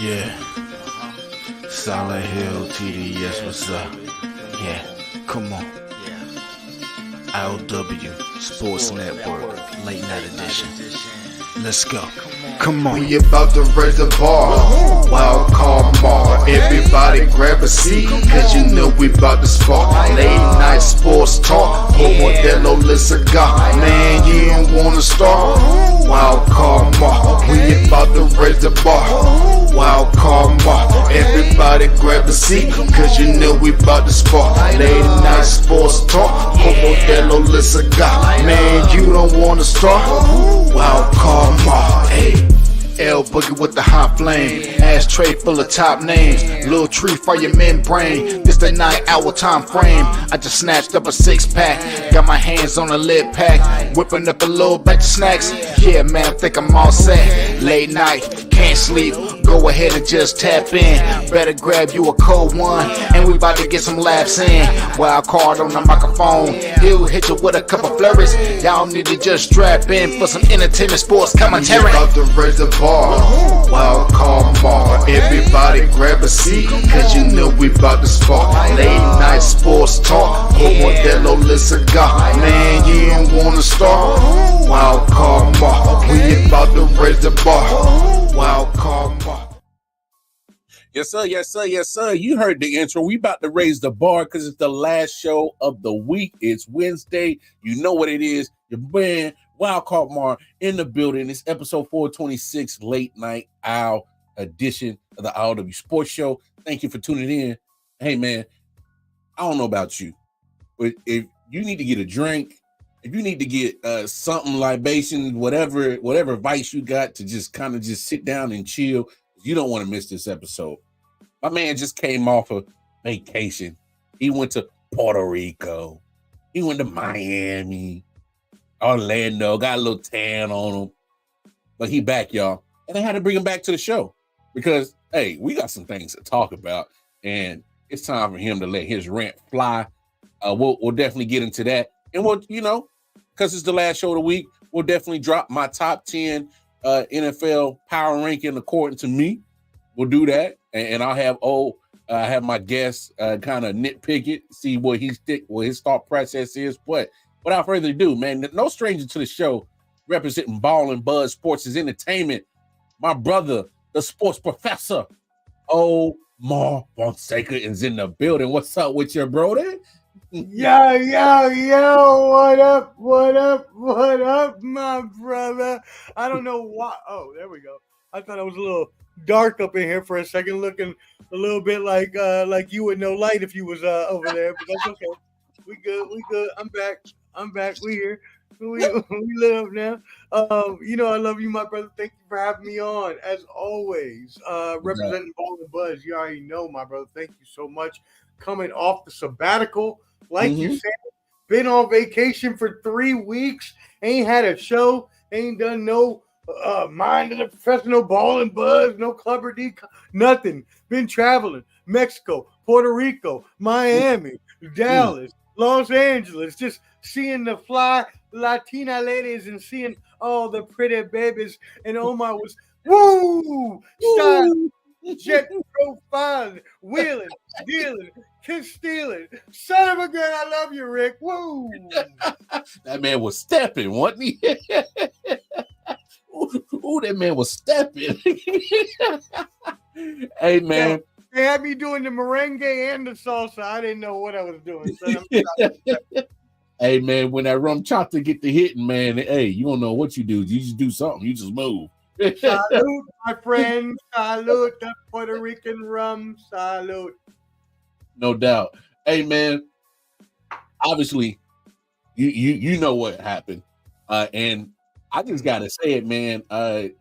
Yeah, Solid Hill TD, yes, what's up? Yeah, come on. I.O.W. Sports Network, late night edition. Let's go. Come on. We about to raise the bar. Wild card mark. Everybody grab a seat, cause you know we about to spark. Late night sports talk. Modelo Le Cigar. Man, you don't wanna start. Wild card mark. We about to raise the bar. Wild card mark. Everybody grab a seat, cause you know we about to spark. Late night sports talk. Modelo Le Cigar. Man, you don't wanna start. Wild card mark. Hey. L Boogie with the hot flame, ashtray full of top names, little tree for your membrane. This the 9-hour time frame. I just snatched up a 6-pack, got my hands on a lid pack, whipping up a little batch of snacks. Yeah, man, I think I'm all set. Late night, can't sleep. Go ahead and just tap in. Better grab you a cold one, and we about to get some laps in. Wild card on the microphone, he'll hit you with a couple flurries. Y'all need to just strap in for some entertainment sports commentary. We about to raise the bar. Wild card mark. Everybody grab a seat, cause you know we about to spark. Late night sports talk. Modelo Le Cigar. Man, you don't wanna start. Wild card mark. We about to raise the bar. Wild card mark. Yes, sir. Yes, sir. Yes, sir. You heard the intro. We about to raise the bar because it's the last show of the week. It's Wednesday. You know what it is. Your man, Wildcard Mar, in the building. It's episode 426, late night owl edition of the I.O.W. Sports Show. Thank you for tuning in. Hey, man, I don't know about you, but if you need to get a drink, if you need to get something libation, whatever vice you got to just kind of just sit down and chill, you don't want to miss this episode. My man just came off a vacation. He went to Puerto Rico. He went to Miami, Orlando, got a little tan on him. But he back, y'all. And I had to bring him back to the show because, hey, we got some things to talk about. And it's time for him to let his rant fly. We'll definitely get into that. And we'll, because it's the last show of the week, we'll definitely drop my top 10 NFL power ranking according to me. We'll do that, and I'll have my guests kind of nitpick it, see what his thought process is. But without further ado, man, no stranger to the show, representing Ball and Buzz Sports is Entertainment. My brother, the sports professor, Omar Fonseca, is in the building. What's up with your bro there? Yo, what up, my brother? I don't know why. Oh, there we go. I thought it was a little dark up in here for a second, looking a little bit like you with no light if you was over there, but that's okay. We good. I'm back. We here. We live now. I love you, my brother. Thank you for having me on, as always. Representing Ball and Buzz. You already know, my brother. Thank you so much. Coming off the sabbatical. Like you said, been on vacation for 3 weeks, ain't had a show, ain't done no Mind of the Professional, Ball and Buzz, no Clubber D, nothing. Been traveling, Mexico, Puerto Rico, Miami, Dallas, Los Angeles, just seeing the fly Latina ladies and seeing all the pretty babies. And Omar was, woo, style, jet profile, wheeling, dealing, kiss stealing. Son of a gun, I love you, Rick. Woo! That man was stepping, wasn't he? Ooh, that man was stepping. Hey, man. They had me doing the merengue and the salsa. I didn't know what I was doing. Hey, man, when that rum chata get to hitting, man, hey, you don't know what you do. You just do something. You just move. Salute, my friend. Salute the Puerto Rican rum. Salute. No doubt. Hey, man, obviously, you know what happened. And I just got to say it, man.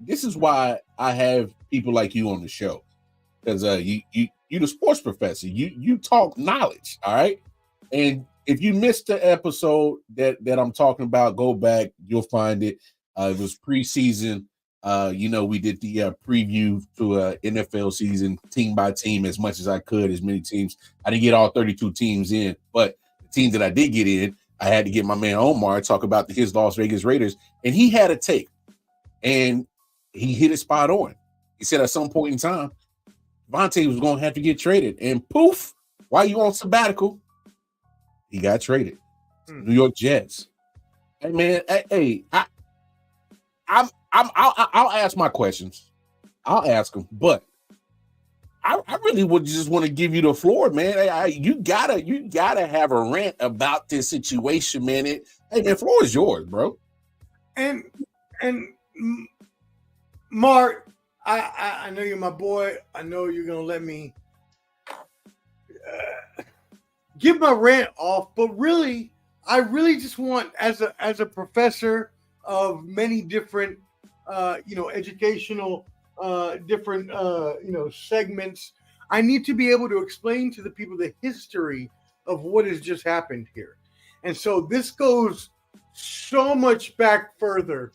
This is why I have people like you on the show. Because you the sports professor. You talk knowledge, all right? And if you missed the episode that I'm talking about, go back. You'll find it. It was preseason. We did the preview to NFL season, team by team, as much as I could, as many teams. I didn't get all 32 teams in, but the teams that I did get in, I had to get my man Omar talk about his Las Vegas Raiders, and he had a take, and he hit it spot on. He said at some point in time, Vontae was going to have to get traded. And poof, while you on sabbatical, he got traded. New York Jets. Hey, man, I'll ask my questions. I'll ask them, but I really would just want to give you the floor, man. You gotta have a rant about this situation, man. Hey, man, floor is yours, bro. And Mark, I know you're my boy. I know you're gonna let me give my rant off, but really, I really just want, as a professor of many different, educational, different, segments, I need to be able to explain to the people the history of what has just happened here. And so this goes so much back further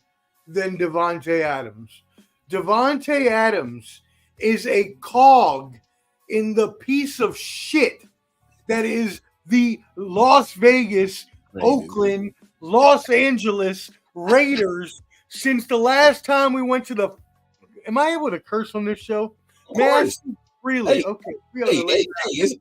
than Davante Adams. Davante Adams is a cog in the piece of shit that is the Las Vegas, Oakland, Los Angeles Raiders since the last time we went to the. Am I able to curse on this show? Man, really? Hey, okay.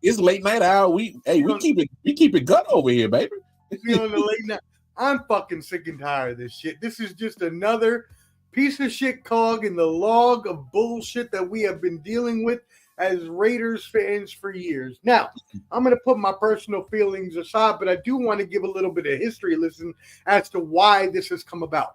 It's late night hour. We keep it gut over here, baby. On the late night. I'm fucking sick and tired of this shit. This is just another piece of shit cog in the log of bullshit that we have been dealing with as Raiders fans for years. Now, I'm going to put my personal feelings aside, but I do want to give a little bit of history lesson as to why this has come about.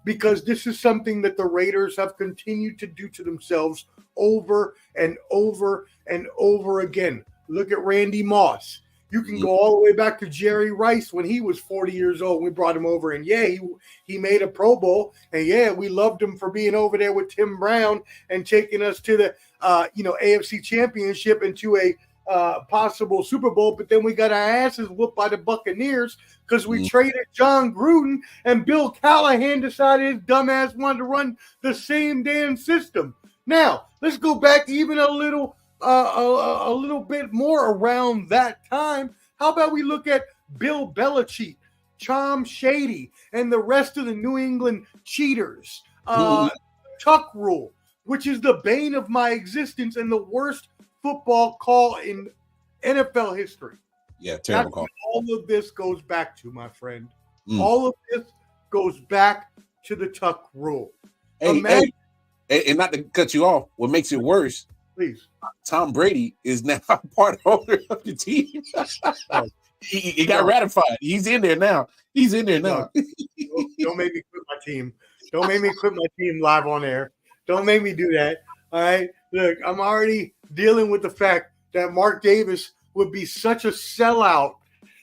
Because this is something that the Raiders have continued to do to themselves over and over and over again. Look at Randy Moss. You can go all the way back to Jerry Rice when he was 40 years old. We brought him over, and he made a Pro Bowl, and we loved him for being over there with Tim Brown and taking us to the AFC Championship and to a possible Super Bowl. But then we got our asses whooped by the Buccaneers because we traded John Gruden, and Bill Callahan decided his dumbass wanted to run the same damn system. Now let's go back even a little bit more around that time. How about we look at Bill Belichick, Tom Shady, and the rest of the New England cheaters? Tuck rule, which is the bane of my existence and the worst football call in NFL history. Yeah, terrible call. All of this goes back to, my friend. All of this goes back to the Tuck rule. And not to cut you off, what makes it worse, please, Tom Brady is now part owner of the team. He got ratified. He's in there now. Don't make me quit my team. Don't make me quit my team live on air. Don't make me do that. All right. Look, I'm already dealing with the fact that Mark Davis would be such a sellout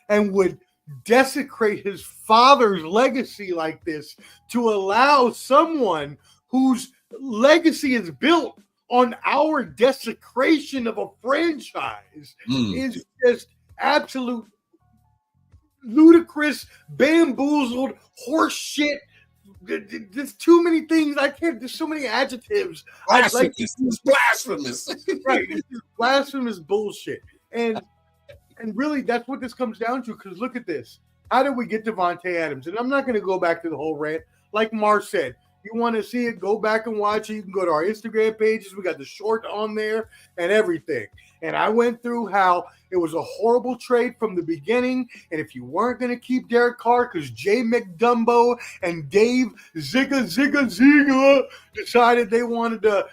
and would desecrate his father's legacy like this to allow someone whose legacy is built on our desecration of a franchise is just absolute ludicrous, bamboozled, horse shit. There's too many things. I can't. There's so many adjectives. It's blasphemous. Right. It's blasphemous bullshit. And really, that's what this comes down to. Because look at this. How did we get Davante Adams? And I'm not going to go back to the whole rant. Like Mar said, you want to see it, go back and watch it. You can go to our Instagram pages. We got the short on there and everything. And I went through how it was a horrible trade from the beginning. And if you weren't going to keep Derek Carr because Jay McDumbo and Dave Zigga decided they wanted to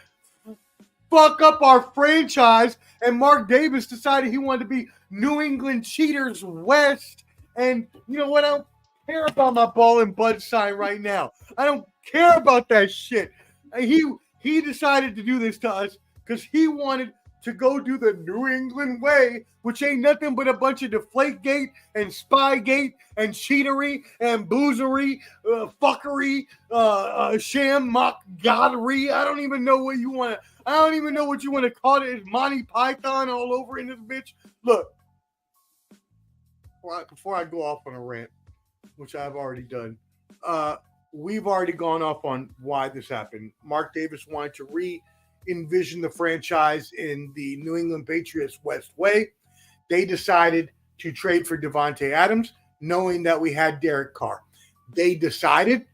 fuck up our franchise, and Mark Davis decided he wanted to be New England Cheaters West. And you know what? I don't care about my ball and bud sign right now. I don't care about that shit. He decided to do this to us because he wanted to go do the New England way, which ain't nothing but a bunch of Deflategate and Spygate and cheatery and boozery, fuckery, sham mock goddery. I don't even know what you want to call it. It's Monty Python all over in this bitch. Look, before I go off on a rant, which I've already done, we've already gone off on why this happened. Mark Davis wanted to envision the franchise in the New England Patriots West way. They decided to trade for Davante Adams, knowing that we had Derek Carr. They decided,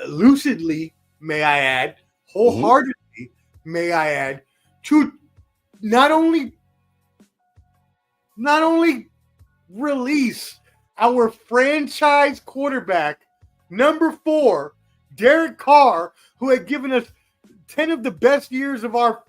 lucidly, may I add, wholeheartedly, may I add, to not only release our franchise quarterback, number 4, Derek Carr, who had given us 10 of the best years of our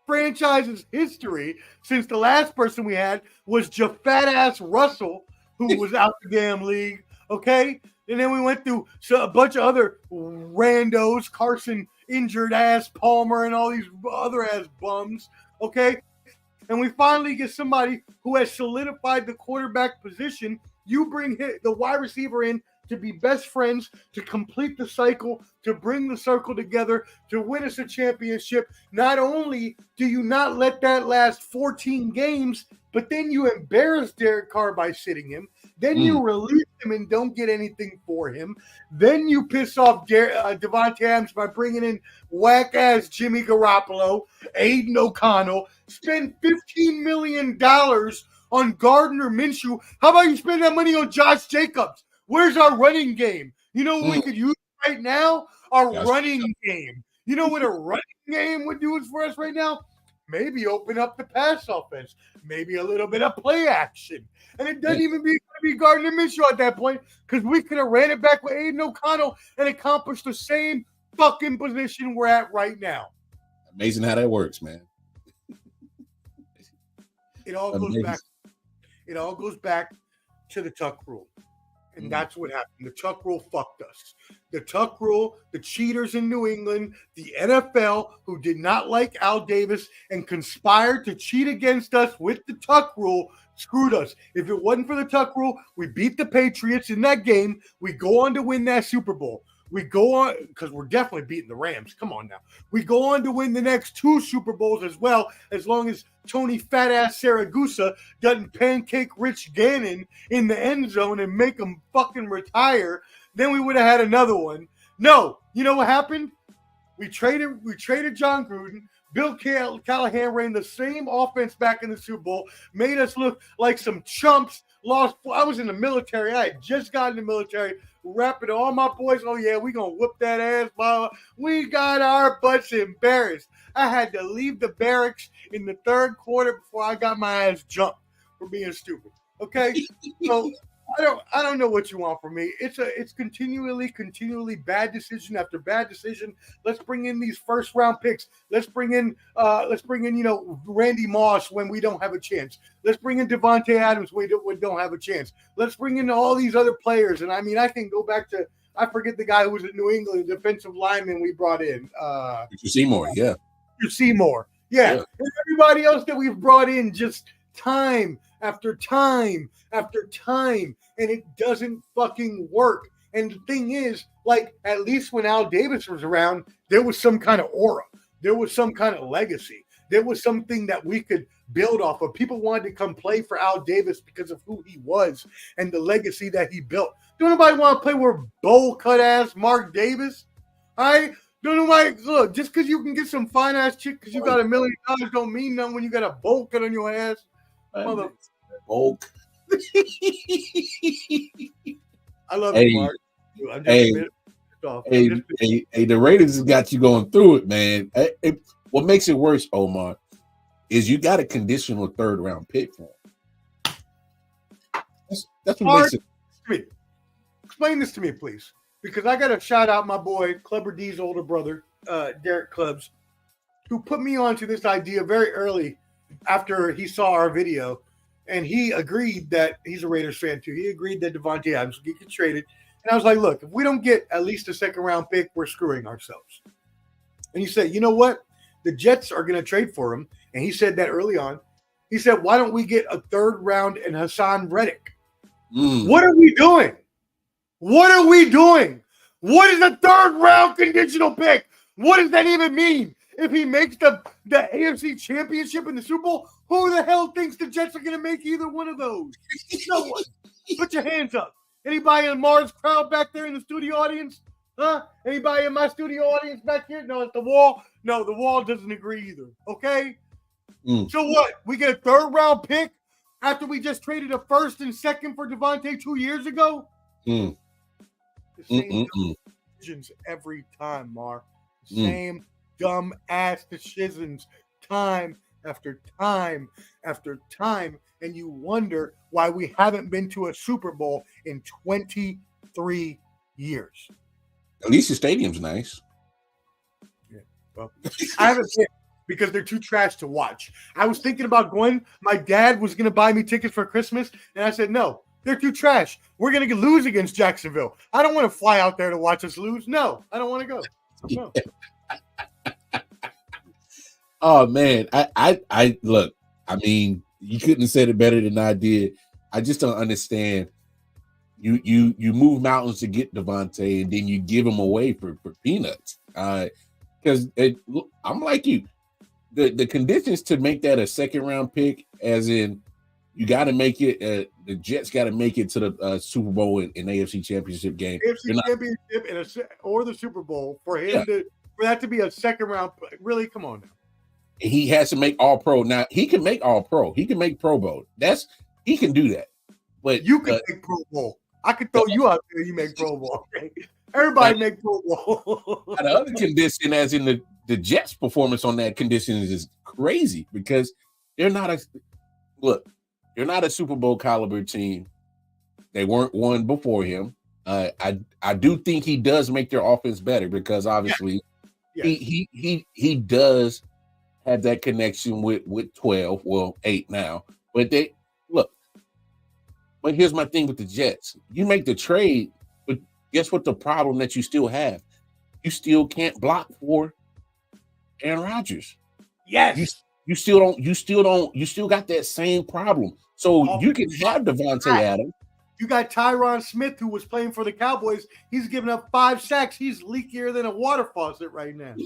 franchise's history since the last person we had was fat-ass Russell, who was out the damn league, okay? And then we went through a bunch of other randos, Carson injured ass Palmer and all these other ass bums, okay? And we finally get somebody who has solidified the quarterback position. You bring the wide receiver in to be best friends, to complete the cycle, to bring the circle together, to win us a championship. Not only do you not let that last 14 games, but then you embarrass Derek Carr by sitting him. Then you release him and don't get anything for him. Then you piss off Davante Adams by bringing in whack-ass Jimmy Garoppolo, Aiden O'Connell, spend $15 million on Gardner Minshew. How about you spend that money on Josh Jacobs? Where's our running game? You know what we could use right now? Our running game. You know what a running game would do for us right now? Maybe open up the pass offense. Maybe a little bit of play action. And it doesn't even be Gardner Minshew at that point, because we could have ran it back with Aiden O'Connell and accomplished the same fucking position we're at right now. Amazing how that works, man. It all goes back to the Tuck rule. And that's what happened. The Tuck rule fucked us. The Tuck rule, the cheaters in New England, the NFL, who did not like Al Davis and conspired to cheat against us with the Tuck rule, screwed us. If it wasn't for the Tuck rule, we beat the Patriots in that game. We go on to win that Super Bowl. We go on, because we're definitely beating the Rams. Come on now. We go on to win the next 2 Super Bowls as well, as long as Tony fat-ass Saragusa doesn't pancake Rich Gannon in the end zone and make him fucking retire. Then we would have had another one. No. You know what happened? We traded John Gruden. Bill Callahan ran the same offense back in the Super Bowl, made us look like some chumps. I was in the military. I had just gotten in the military. Rapping to all my boys, oh yeah, we gonna whoop that ass, blah. We got our butts embarrassed. I had to leave the barracks in the 3rd quarter before I got my ass jumped for being stupid. Okay, so I don't know what you want from me. It's continually bad decision after bad decision. Let's bring in these 1st round picks. Let's bring in Randy Moss when we don't have a chance. Let's bring in Davante Adams when we don't have a chance. Let's bring in all these other players. And I mean, I can go back to, I forget the guy who was in New England, the defensive lineman we brought in. Seymour, yeah. Seymour, yeah. And everybody else that we've brought in, just time after time after time, and it doesn't fucking work. And the thing is, like, at least when Al Davis was around, there was some kind of aura. There was some kind of legacy. There was something that we could build off of. People wanted to come play for Al Davis because of who he was and the legacy that he built. Don't nobody want to play with bowl cut ass Mark Davis? All right? Don't nobody, look, just because you can get some fine ass chick because you got $1 million don't mean nothing when you got a bowl cut on your ass. Mother bulk. I love you, Mark. The Raiders has got you going through it, man. What makes it worse, Omar, is you got a conditional 3rd round pick for him. That's what makes it. Explain this to me, please, because I got to shout out my boy Clubber D's older brother, Derek Clubs, who put me onto this idea very early after he saw our video, and he agreed that he's a Raiders fan too. He agreed that Davante Adams would get traded, and I was like, look, if we don't get at least a 2nd round pick, we're screwing ourselves. And he said, you know what? The Jets are going to trade for him, and he said that early on. He said, why don't we get a 3rd round and Hassan Reddick? What are we doing? What are we doing? What is a 3rd round conditional pick? What does that even mean? If he makes the AFC Championship in the Super Bowl, who the hell thinks the Jets are going to make either one of those? No one. Put your hands up. Anybody in Mars crowd back there in the studio audience? Huh? Anybody in my studio audience back here? No, it's the wall. No, the wall doesn't agree either. Okay? So what? We get a 3rd round pick after we just traded a 1st and 2nd for Davante 2 years ago? The same decisions every time, Mar. Same dumb ass decisions time after time after time, and you wonder why we haven't been to a Super Bowl in 23 years. At least the stadium's nice. Yeah, well, I haven't been because they're too trash to watch. I was thinking about going. My dad was going to buy me tickets for Christmas, and I said, no, they're too trash. We're going to lose against Jacksonville. I don't want to fly out there to watch us lose. No, I don't want to go. No. Oh man, I look. I mean, you couldn't have said it better than I did. I just don't understand. You move mountains to get Devontae, and then you give him away for peanuts. Because I'm like you. The conditions to make that a second round pick, as in you got to make it. The Jets got to make it to the Super Bowl and AFC Championship game. AFC Championship or the Super Bowl for him for that to be a second round. Really, come on now. He has to make All Pro. Now he can make All Pro. He can make Pro Bowl. He can do that. But you can make Pro Bowl. I could throw you out there. You make Pro Bowl. Okay? Everybody make Pro Bowl. The other condition, as in the Jets' performance on that condition, is crazy because they're not a Super Bowl caliber team. They weren't one before him. I do think he does make their offense better because obviously he does have that connection with 12, well 8 now. But but here's my thing with the Jets. You make the trade, but guess what the problem that you still have? You still can't block for Aaron Rodgers. Yes. You still got that same problem. So you can have Devontae Adams. You got Tyron Smith, who was playing for the Cowboys. He's giving up 5 sacks. He's leakier than a water faucet right now.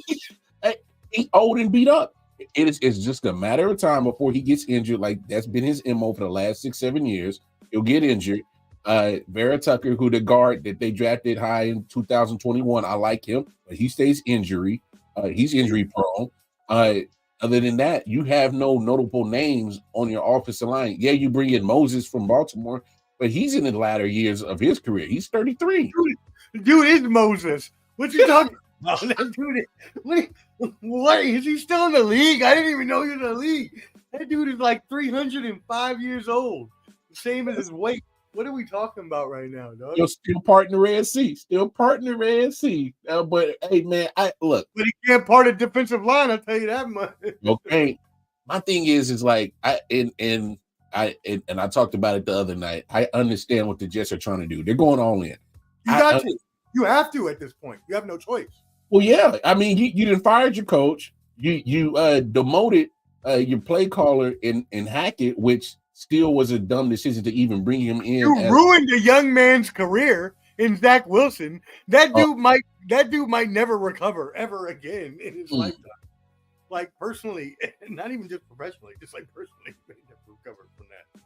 He's old and beat up. It's just a matter of time before he gets injured. Like that's been his MO for the last 6-7 years. He'll get injured. Vera Tucker, who the guard that they drafted high in 2021, I like him, but he stays injury. He's injury prone. Other than that, you have no notable names on your offensive line. Yeah, you bring in Moses from Baltimore, but he's in the latter years of his career. He's 33. Dude is Moses. What you talking about? That dude, what is he still in the league? I didn't even know he was in the league. That dude is like 305 years old. Same as his weight. What are we talking about right now, dog? You're still part in the Red Sea. But hey, man, But he can't part a defensive line. I'll tell you that much. Okay. My thing is like I talked about it the other night. I understand what the Jets are trying to do. They're going all in. You have to at this point. You have no choice. Well, yeah. I mean, you done fired your coach. You demoted your play caller in Hackett, which still was a dumb decision to even bring him in. You ruined a young man's career in Zach Wilson. That dude might never recover ever again in his lifetime. Like personally, not even just professionally, just like personally, he may never recover from that.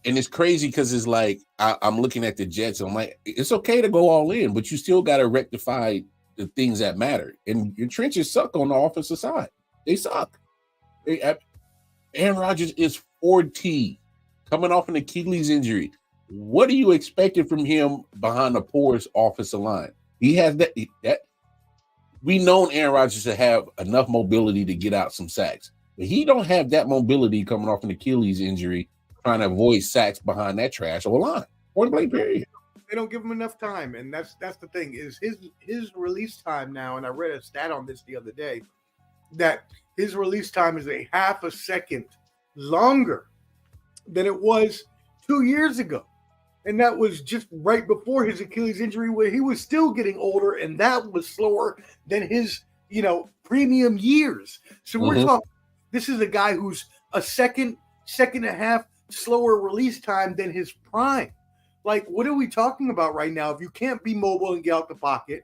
And it's crazy because it's like I'm looking at the Jets and I'm like, it's okay to go all in, but you still got to rectify the things that matter. And your trenches suck on the offensive side. They suck. Aaron Rodgers is 40, coming off an Achilles injury. What are you expecting from him behind the poorest offensive line? He has that. We known Aaron Rodgers to have enough mobility to get out some sacks, but he don't have that mobility coming off an Achilles injury, trying to avoid sacks behind that trash or line. Point blank period. They don't give him enough time, and that's the thing. Is his release time now? And I read a stat on this the other day that his release time is a half a second longer than it was 2 years ago. And that was just right before his Achilles injury, where he was still getting older, and that was slower than his, premium years. So we're talking, this is a guy who's a second and a half slower release time than his prime. Like, what are we talking about right now? If you can't be mobile and get out the pocket,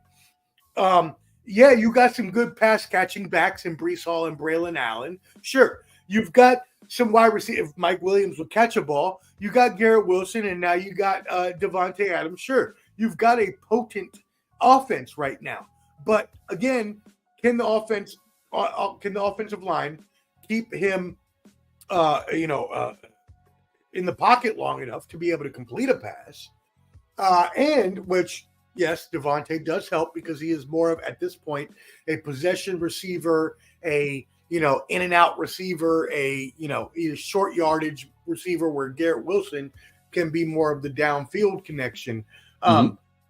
you got some good pass catching backs in Breece Hall and Braylon Allen. Sure. You've got some wide receivers. If Mike Williams will catch a ball, you got Garrett Wilson, and now you got Devontae Adams. Sure. You've got a potent offense right now. But again, can the offensive line keep him, in the pocket long enough to be able to complete a pass? Yes, Devontae does help because he is more of, at this point, a possession receiver, a in and out receiver, either short yardage receiver where Garrett Wilson can be more of the downfield connection.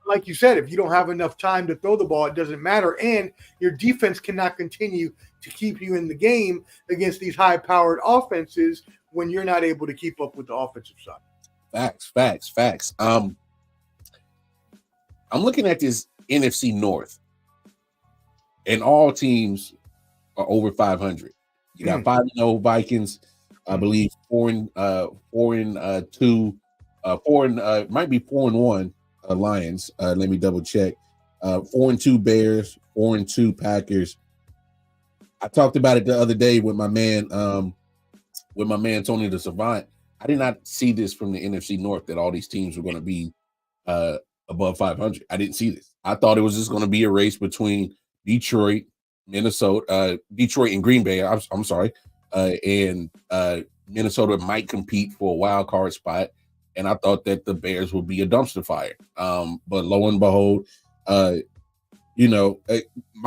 Like you said, if you don't have enough time to throw the ball, it doesn't matter. And your defense cannot continue to keep you in the game against these high-powered offenses when you're not able to keep up with the offensive side. Facts. I'm looking at this NFC North, and all teams are over 500. You got 5-0 Vikings, I believe 4-2, might be 4-1 Lions. Let me double check. 4-2 Bears, 4-2 Packers. I talked about it the other day with my man Tony the Savant. I did not see this from the NFC North that all these teams were going to be above 500. I didn't see this. I thought it was just going to be a race between Detroit, Minnesota, Detroit and Green Bay. I'm sorry, and Minnesota might compete for a wild card spot. And I thought that the Bears would be a dumpster fire. But lo and behold, my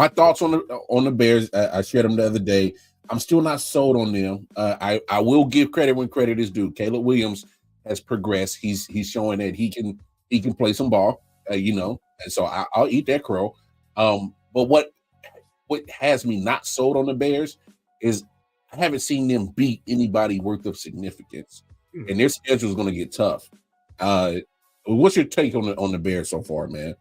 thoughts on the Bears. I shared them the other day. I'm still not sold on them. I will give credit when credit is due. Caleb Williams has progressed. He's showing that he can play some ball. And so I'll eat that crow. But what has me not sold on the Bears is I haven't seen them beat anybody worth of significance, and their schedule is going to get tough. What's your take on the Bears so far, man?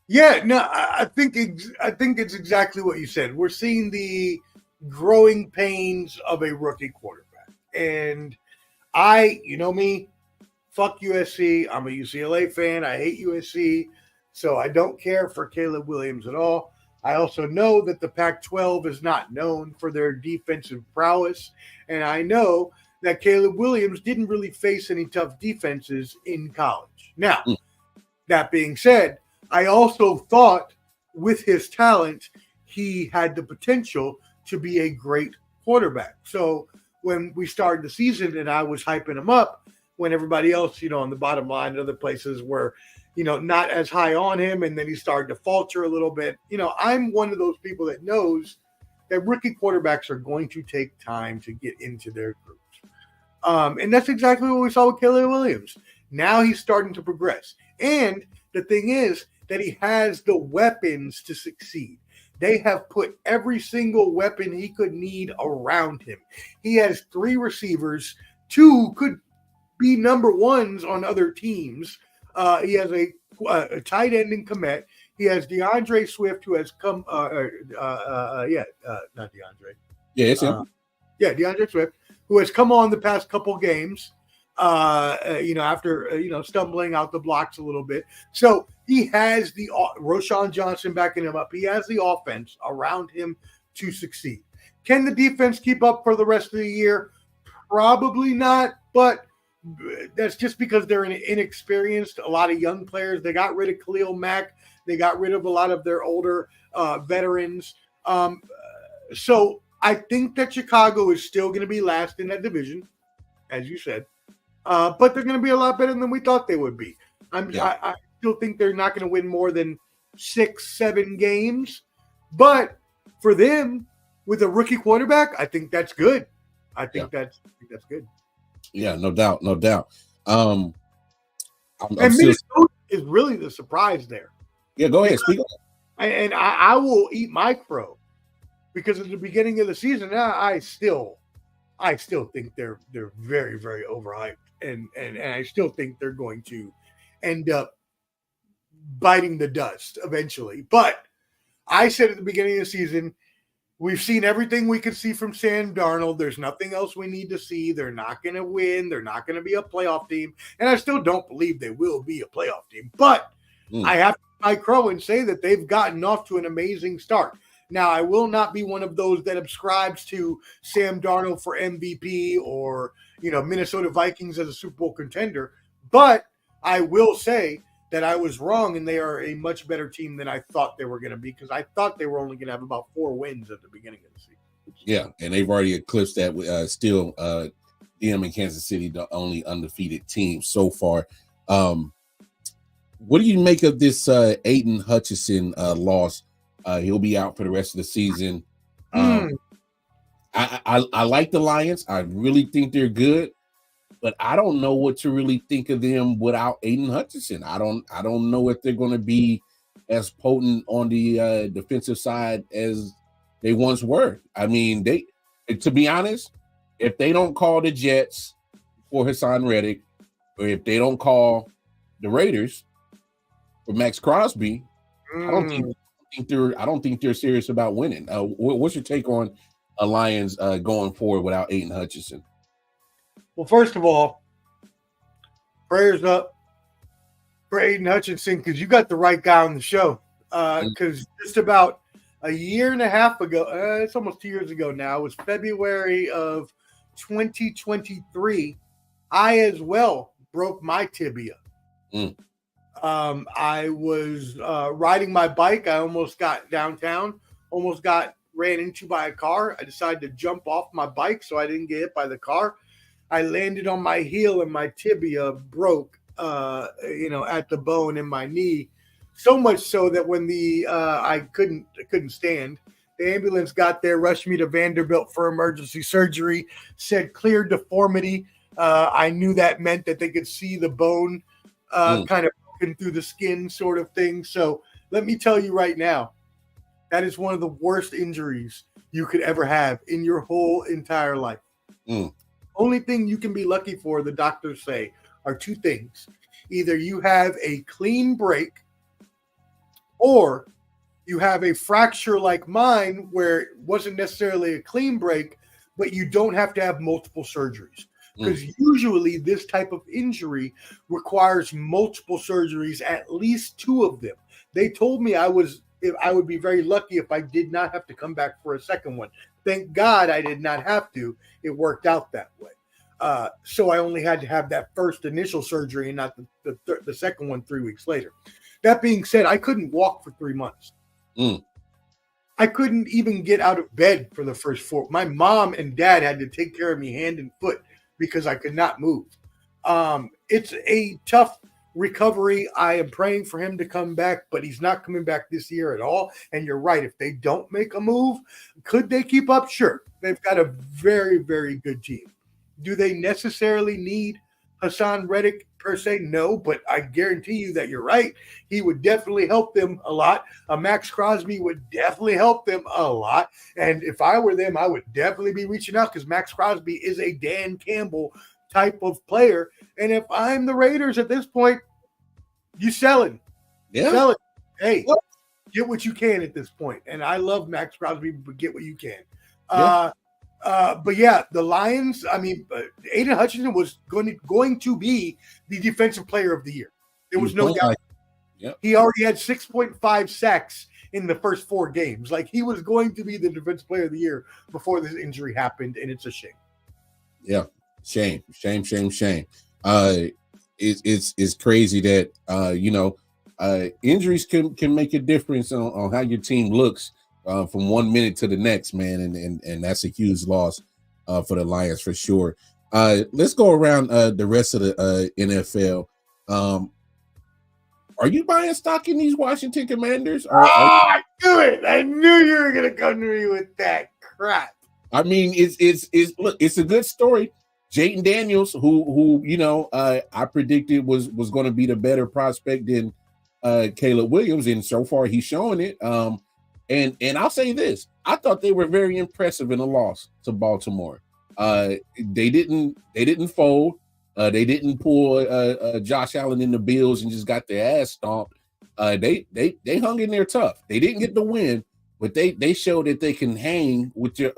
Yeah, no, I think it's exactly what you said. We're seeing the growing pains of a rookie quarterback, and you know me, fuck USC. I'm a UCLA fan. I hate USC, so I don't care for Caleb Williams at all. I also know that the Pac-12 is not known for their defensive prowess, and I know that Caleb Williams didn't really face any tough defenses in college. Now, that being said, I also thought with his talent, he had the potential to be a great quarterback. So when we started the season and I was hyping him up, when everybody else, on the bottom line and other places were, not as high on him, and then he started to falter a little bit. I'm one of those people that knows that rookie quarterbacks are going to take time to get into their groups. And that's exactly what we saw with Caleb Williams. Now he's starting to progress. And the thing is that he has the weapons to succeed. They have put every single weapon he could need around him. He has 3 receivers, 2 could be number ones on other teams. He has a tight end in Komet. He has DeAndre Swift, who has come. Not DeAndre. Yeah, it's him. DeAndre Swift, who has come on the past couple games. After stumbling out the blocks a little bit. So he has the Roschon Johnson backing him up. He has the offense around him to succeed. Can the defense keep up for the rest of the year? Probably not, but that's just because they're inexperienced. A lot of young players. They got rid of Khalil Mack. They got rid of a lot of their older veterans. So I think that Chicago is still going to be last in that division, as you said. But they're going to be a lot better than we thought they would be. I still think they're not going to win more than 6-7 games. But for them, with a rookie quarterback, I think that's good. I think that's good. Yeah, no doubt. And Minnesota is really the surprise there. Yeah, go ahead. Speak on it. And I will eat my crow because at the beginning of the season, I still think they're very, very overhyped, and I still think they're going to end up biting the dust eventually. But I said at the beginning of the season, we've seen everything we could see from Sam Darnold. There's nothing else we need to see. They're not going to win. They're not going to be a playoff team, and I still don't believe they will be a playoff team. But I have to eat my crow and say that they've gotten off to an amazing start. Now, I will not be one of those that subscribes to Sam Darnold for MVP or, Minnesota Vikings as a Super Bowl contender, but I will say that I was wrong and they are a much better team than I thought they were going to be because I thought they were only going to have about 4 wins at the beginning of the season. Yeah, and they've already eclipsed that with still them in Kansas City, the only undefeated team so far. What do you make of this Aiden Hutchinson loss? He'll be out for the rest of the season. I like the Lions. I really think they're good, but I don't know what to really think of them without Aiden Hutchinson. I don't know if they're going to be as potent on the defensive side as they once were. I mean, to be honest, if they don't call the Jets for Hassan Reddick, or if they don't call the Raiders for Max Crosby, I don't think they're serious about winning. What's your take on a Lions going forward without Aiden Hutchinson? Well, first of all, prayers up for Aiden Hutchinson because you got the right guy on the show. Because just about a year and a half ago, it's almost 2 years ago now, it was February of 2023, I as well broke my tibia. I was riding my bike. I almost got downtown, almost got ran into by a car. I decided to jump off my bike so I didn't get hit by the car. I landed on my heel and my tibia broke, at the bone in my knee. So much so that when I couldn't stand, the ambulance got there, rushed me to Vanderbilt for emergency surgery, said clear deformity. I knew that meant that they could see the bone kind of broken through the skin sort of thing. So let me tell you right now, that is one of the worst injuries you could ever have in your whole entire life. Only thing you can be lucky for, the doctors say, are two things. Either you have a clean break or you have a fracture like mine where it wasn't necessarily a clean break, but you don't have to have multiple surgeries. Because usually this type of injury requires multiple surgeries, at least 2 of them. They told me I would be very lucky if I did not have to come back for a second one. Thank God I did not have to. It worked out that way. So I only had to have that first initial surgery and not the second one 3 weeks later. That being said, I couldn't walk for 3 months. I couldn't even get out of bed for the first 4. My mom and dad had to take care of me hand and foot because I could not move. It's a tough recovery. I am praying for him to come back, but he's not coming back this year at all. And you're right. If they don't make a move, could they keep up? Sure. They've got a very, very good team. Do they necessarily need Hassan Reddick per se? No, but I guarantee you that you're right. He would definitely help them a lot. Max Crosby would definitely help them a lot. And if I were them, I would definitely be reaching out because Max Crosby is a Dan Campbell type of player. And if I'm the Raiders at this point, you selling. Yeah. Sell it. Hey, get what you can at this point. And I love Max Crosby, but get what you can. Yeah. But yeah, the Lions, Aiden Hutchinson was going to be the defensive player of the year. There was no doubt. Yep. He already had 6.5 sacks in the first 4 games. Like, he was going to be the defensive player of the year before this injury happened, and it's a shame. Yeah. Shame. It's crazy that injuries can make a difference on how your team looks from 1 minute to the next, man, and that's a huge loss for the Lions for sure. Let's go around the rest of the NFL. Are you buying stock in these Washington Commanders? I knew it. I knew you were gonna come to me with that crap. I mean, it's a good story. Jayden Daniels, who I predicted was going to be the better prospect than Caleb Williams, and so far he's showing it. And I'll say this: I thought they were very impressive in the loss to Baltimore. They didn't fold. They didn't pull Josh Allen in the Bills and just got their ass stomped. They hung in there tough. They didn't get the win, but they showed that they can hang with your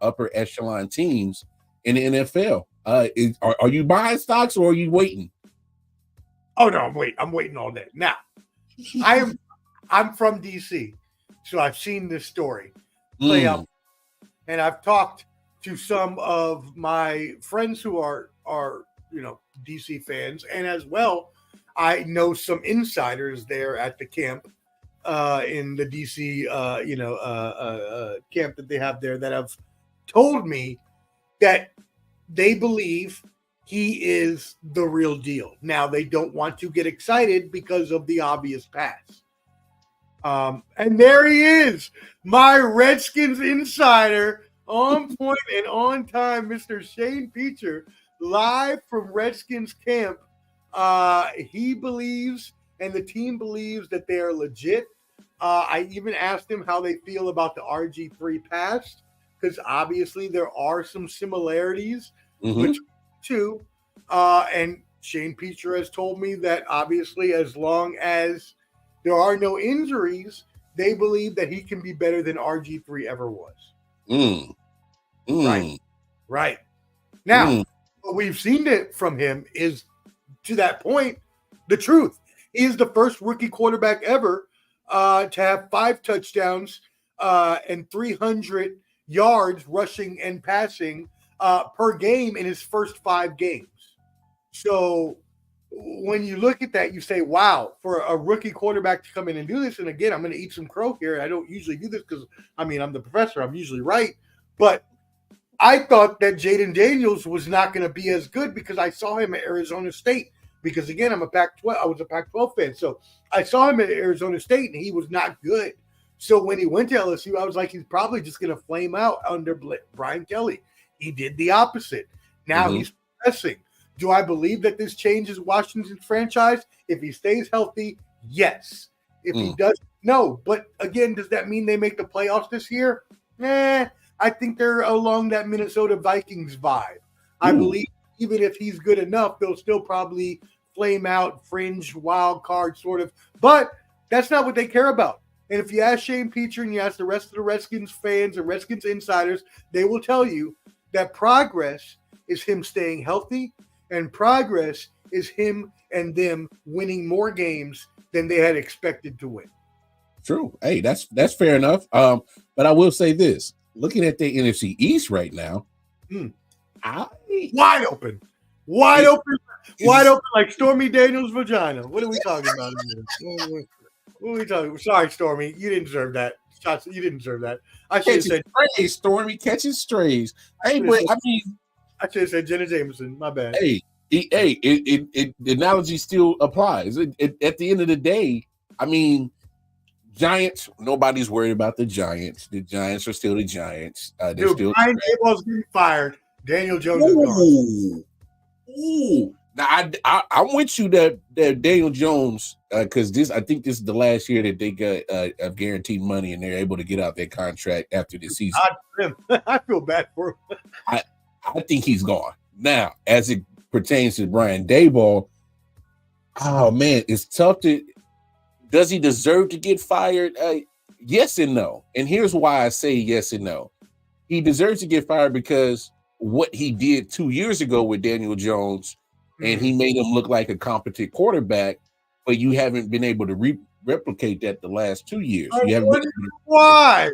upper echelon teams in the NFL. Are you buying stocks or are you waiting? Oh no, I'm waiting all day. Now, I'm from DC, so I've seen this story play out, and I've talked to some of my friends who are DC fans, and as well, I know some insiders there at the camp in the DC camp that they have there that have told me that they believe he is the real deal. Now, they don't want to get excited because of the obvious pass. And there he is, my Redskins insider, On point and on time, Mr. Shane Peacher, live from Redskins camp. He believes, and the team believes, that they are legit. I even asked him how they feel about the RG3 pass, because obviously there are some similarities between the two. And Shane Peacher has told me that obviously, as long as there are no injuries, they believe that he can be better than RG3 ever was. Right. Now, what we've seen it from him is, to that point, the truth. He is the first rookie quarterback ever to have 5 touchdowns and 300 yards rushing and passing per game in his first 5 games. So when you look at that, you say, wow, for a rookie quarterback to come in and do this. And again, I'm going to eat some crow here. I don't usually do this because, I'm the professor. I'm usually right. But I thought that Jaden Daniels was not going to be as good because I saw him at Arizona State. Because again, I was a Pac-12 fan. So I saw him at Arizona State and he was not good. So when he went to LSU, I was like, he's probably just going to flame out under Brian Kelly. He did the opposite. Now he's progressing. Do I believe that this changes Washington's franchise? If he stays healthy, yes. If he doesn't, no. But again, does that mean they make the playoffs this year? I think they're along that Minnesota Vikings vibe. I believe even if he's good enough, they'll still probably flame out, fringe, wild card sort of. But that's not what they care about. And if you ask Shane Peacher and you ask the rest of the Redskins fans and Redskins insiders, they will tell you that progress is him staying healthy, and progress is him and them winning more games than they had expected to win. True. Hey, that's fair enough. But I will say this: looking at the NFC East right now, wide open, like Stormy Daniels' vagina. What are we talking about? What are we talking about? Sorry, Stormy, you didn't deserve that. You didn't deserve that. I should have said strays, Stormy catching strays. Hey, but I should have said Jenna Jameson. My bad. The analogy still applies. At the end of the day, Giants. Nobody's worried about the Giants. The Giants are still the Giants. Brian Daboll's getting fired. Daniel Jones is gone. Ooh. Now I'm with you that Daniel Jones, because I think this is the last year that they got guaranteed money and they're able to get out their contract after the season. I feel bad for him. I think he's gone. Now, as it pertains to Brian Daboll, oh man, it's tough to. Does he deserve to get fired? Yes and no. And here's why I say yes and no. He deserves to get fired because what he did 2 years ago with Daniel Jones, and he made him look like a competent quarterback, but you haven't been able to replicate that the last 2 years. You haven't been why?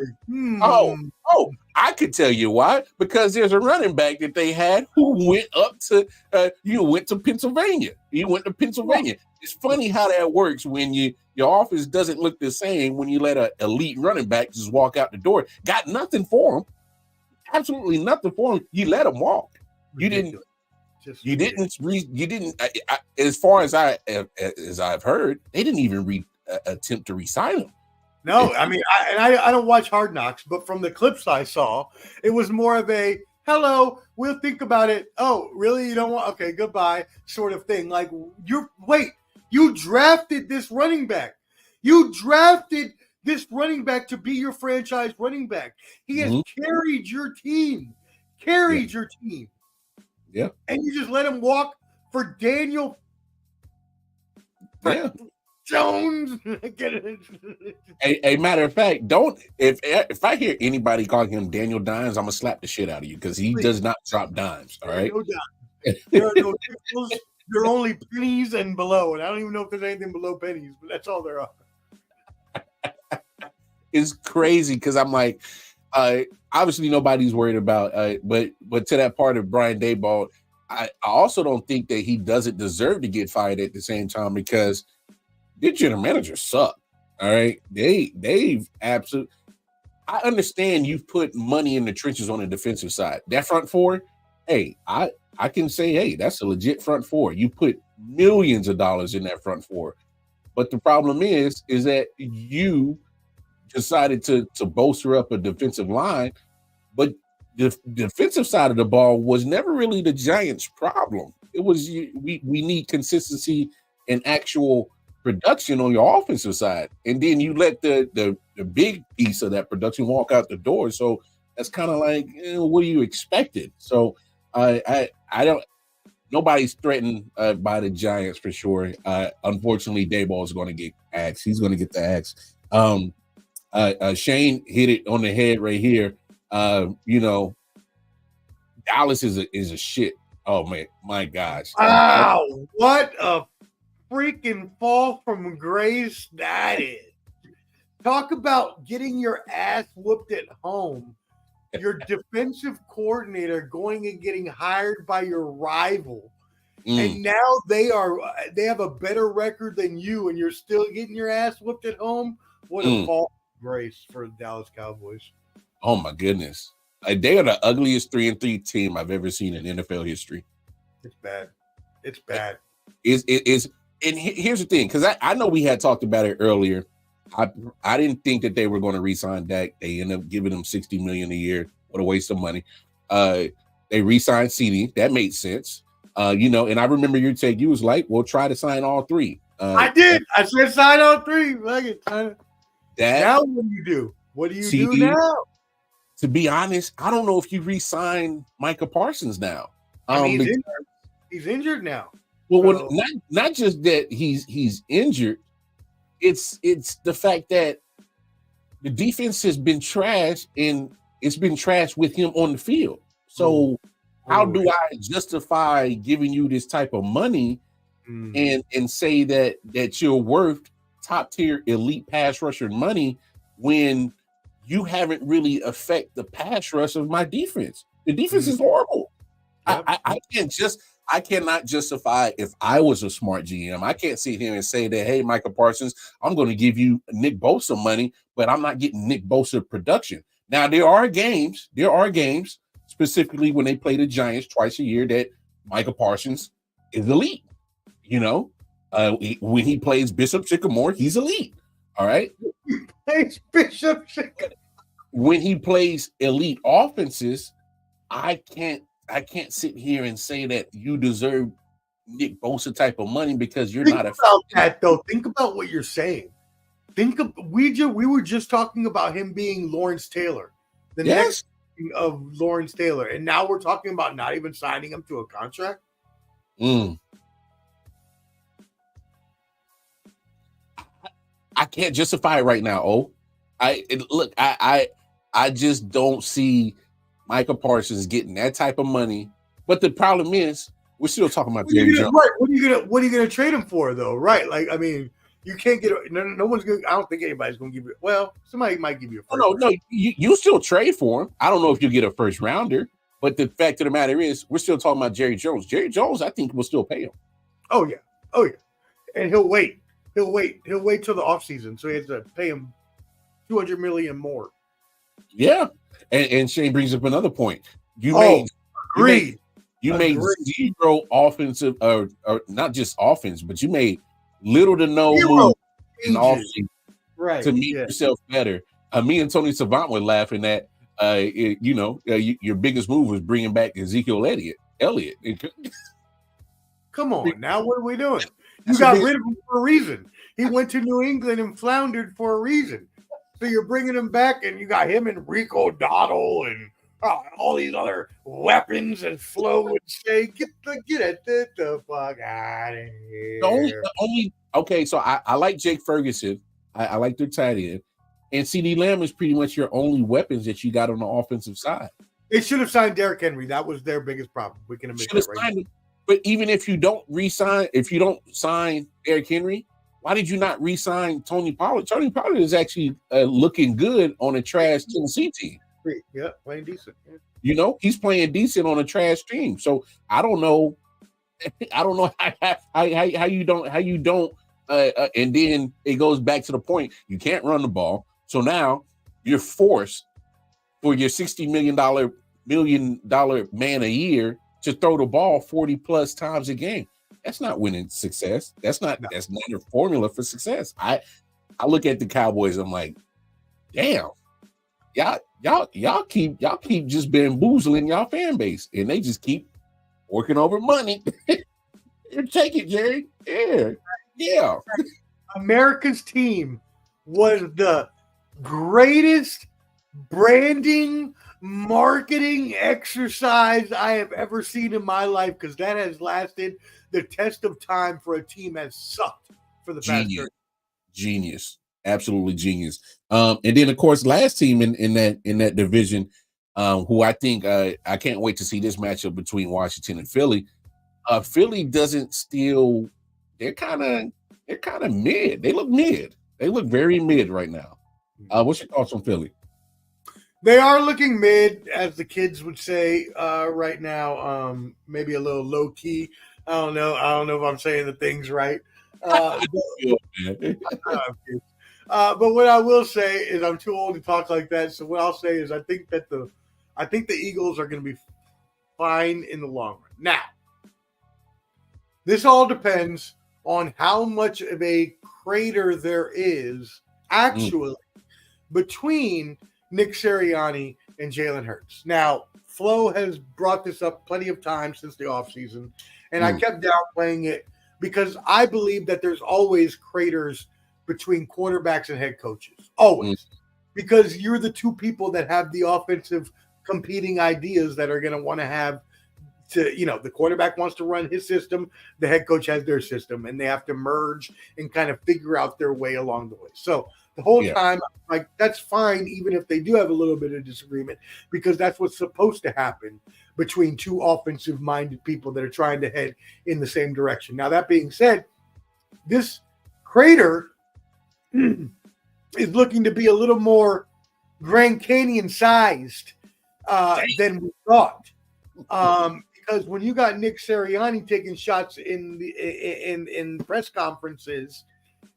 Oh, I could tell you why. Because there's a running back that they had who went up to went to Pennsylvania. He went to Pennsylvania. It's funny how that works when your offense doesn't look the same when you let an elite running back just walk out the door. Got nothing for him. Absolutely nothing for him. You let him walk. Ridiculous. You didn't. As far as I've heard, they didn't even attempt to re-sign him. No, I don't watch Hard Knocks, but from the clips I saw, it was more of a hello, we'll think about it. Oh, really? You don't want? Okay, goodbye, sort of thing. Like you drafted this running back. You drafted this running back to be your franchise running back. He has carried your team. Your team. Yeah. And you just let him walk for Daniel Jones. a matter of fact, if I hear anybody calling him Daniel Dimes, I'm gonna slap the shit out of you because he does not drop dimes. All right. No doubt. There are no nickels. There are only pennies and below, and I don't even know if there's anything below pennies, but that's all there are. It's crazy because I'm like, obviously nobody's worried about, but to that part of Brian Daboll, I also don't think that he doesn't deserve to get fired at the same time because their general managers suck. All right, they've absolutely. I understand you've put money in the trenches on the defensive side. That front four, hey, I can say, hey, that's a legit front four. You put millions of dollars in that front four, but the problem is that you decided to bolster up a defensive line, but the defensive side of the ball was never really the Giants' problem. It was we need consistency and actual production on your offensive side, and then you let the big piece of that production walk out the door. So that's kind of like, what are you expected? So I don't. Nobody's threatened by the Giants for sure. Unfortunately, Dayball is going to get axed. He's going to get the axe. Shane hit it on the head right here. Dallas is a shit. Oh man, my gosh! Wow, what a freaking fall from grace that is! Talk about getting your ass whooped at home. Your defensive coordinator going and getting hired by your rival, and now they have a better record than you, and you're still getting your ass whooped at home. What a fall from grace for the Dallas Cowboys! Oh my goodness, they are the ugliest 3-3 team I've ever seen in NFL history. It's bad. It's bad. And here's the thing, because I know we had talked about it earlier. I didn't think that they were going to re-sign Dak. They ended up giving him $60 million a year. What a waste of money. They re-signed CD. That made sense. And I remember your take. You was like, "We'll try to sign all three." I did. I said sign all three. Now what do you do? What do you CD, do now? To be honest, I don't know if you re-sign Micah Parsons now. He's injured now. Well, not just that he's injured. It's the fact that the defense has been trashed, and it's been trashed with him on the field. So how do I justify giving you this type of money and say that you're worth top tier elite pass rusher money when you haven't really affect the pass rush of my defense? The defense is horrible. Yep. I cannot justify, if I was a smart GM, I can't sit here and say that, hey, Micah Parsons, I'm going to give you Nick Bosa money, but I'm not getting Nick Bosa production. Now, there are games, specifically when they play the Giants twice a year, that Micah Parsons is elite. When he plays Bishop Sycamore, he's elite. All right? Thanks, Bishop Sycamore. When he plays elite offenses, I can't sit here and say that you deserve Nick Bosa type of money because you're not a about that though. Think about what you're saying. We were just talking about him being Lawrence Taylor, the next of Lawrence Taylor, and now we're talking about not even signing him to a contract. I can't justify it right now. I just don't see Micah Parsons getting that type of money. But the problem is, we're still talking about Jerry Jones. Right. What are you gonna trade him for though? Right. Like, I mean, you can't get no one's gonna. I don't think anybody's gonna give you. Well, somebody might give you a first. No. You still trade for him. I don't know if you'll get a first rounder, but the fact of the matter is, we're still talking about Jerry Jones. Jerry Jones, I think, will still pay him. Oh yeah. And he'll wait till the offseason, so he has to pay him $200 million more. Yeah. And Shane brings up another point. You made zero offensive, or not just offense, but you made little to no move in offense to make yourself better. Me and Tony Savant were laughing at, your biggest move was bringing back Ezekiel Elliott. Come on, now what are we doing? You got rid of him for a reason. He went to New England and floundered for a reason. So you're bringing him back, and you got him and Rico Dottle and all these other weapons, and Flo would say, "Get the fuck out of here." Okay, so I like Jake Ferguson. I like their tight end, and CD Lamb is pretty much your only weapons that you got on the offensive side. They should have signed Derrick Henry. That was their biggest problem. We can admit that right now. But even if you don't sign Derrick Henry, why did you not re-sign Tony Pollard? Tony Pollard is actually looking good on a trash Tennessee team. Yeah, playing decent. Yeah. He's playing decent on a trash team. So I don't know how you don't. And then it goes back to the point, you can't run the ball. So now you're forced for your $60 million man a year to throw the ball 40 plus times a game. That's not winning success. That's not a formula for success. I look at the Cowboys, I'm like, damn. y'all keep just bamboozling y'all fan base, and they just keep working over money. Take it, Jerry. Yeah. America's team was the greatest branding marketing exercise I have ever seen in my life, because that has lasted the test of time for a team has sucked for the past 30. Genius, absolutely genius. And then of course last team in that division, who I think I can't wait to see this matchup between Washington and Philly. Philly doesn't steal. They're kind of mid. They look mid. They look very mid right now. What's your thoughts on Philly? They are looking mid, as the kids would say right now. Maybe a little low key. I don't know if I'm saying the things right. But what I will say is I'm too old to talk like that. So what I'll say is I think the Eagles are going to be fine in the long run. Now, this all depends on how much of a crater there is actually between Nick Sirianni and Jalen Hurts. Now, Flo has brought this up plenty of times since the offseason, and I kept downplaying it because I believe that there's always craters between quarterbacks and head coaches. Always. Because you're the two people that have the offensive competing ideas that are going to want to have to, the quarterback wants to run his system, the head coach has their system, and they have to merge and kind of figure out their way along the way. So the whole time, like, that's fine, even if they do have a little bit of disagreement, because that's what's supposed to happen between two offensive-minded people that are trying to head in the same direction. Now, that being said, this crater is looking to be a little more Grand Canyon-sized than we thought. Because when you got Nick Sirianni taking shots in press conferences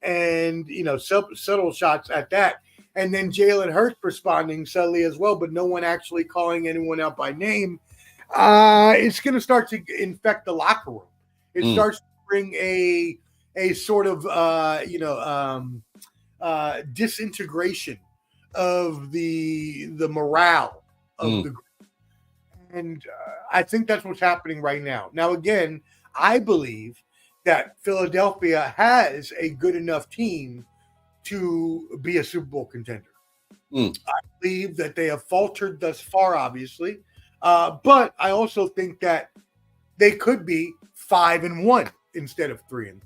and subtle shots at that, and then Jalen Hurts responding subtly as well, but no one actually calling anyone out by name, it's going to start to infect the locker room. It starts to bring a sort of disintegration of the morale of the group. And I think that's what's happening right now. Now, again, I believe that Philadelphia has a good enough team to be a Super Bowl contender. I believe that they have faltered thus far, obviously. But I also think that they could be 5-1 instead of 3-3.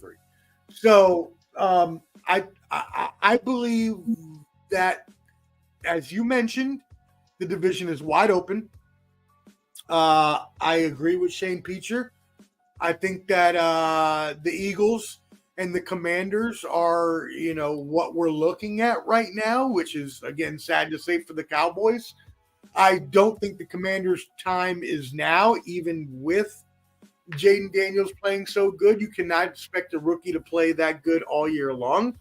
So I believe that, as you mentioned, the division is wide open. I agree with Shane Peacher. I think that the Eagles and the Commanders are, what we're looking at right now, which is, again, sad to say for the Cowboys. I don't think the Commanders' time is now, even with Jaden Daniels playing so good. You cannot expect a rookie to play that good all year long.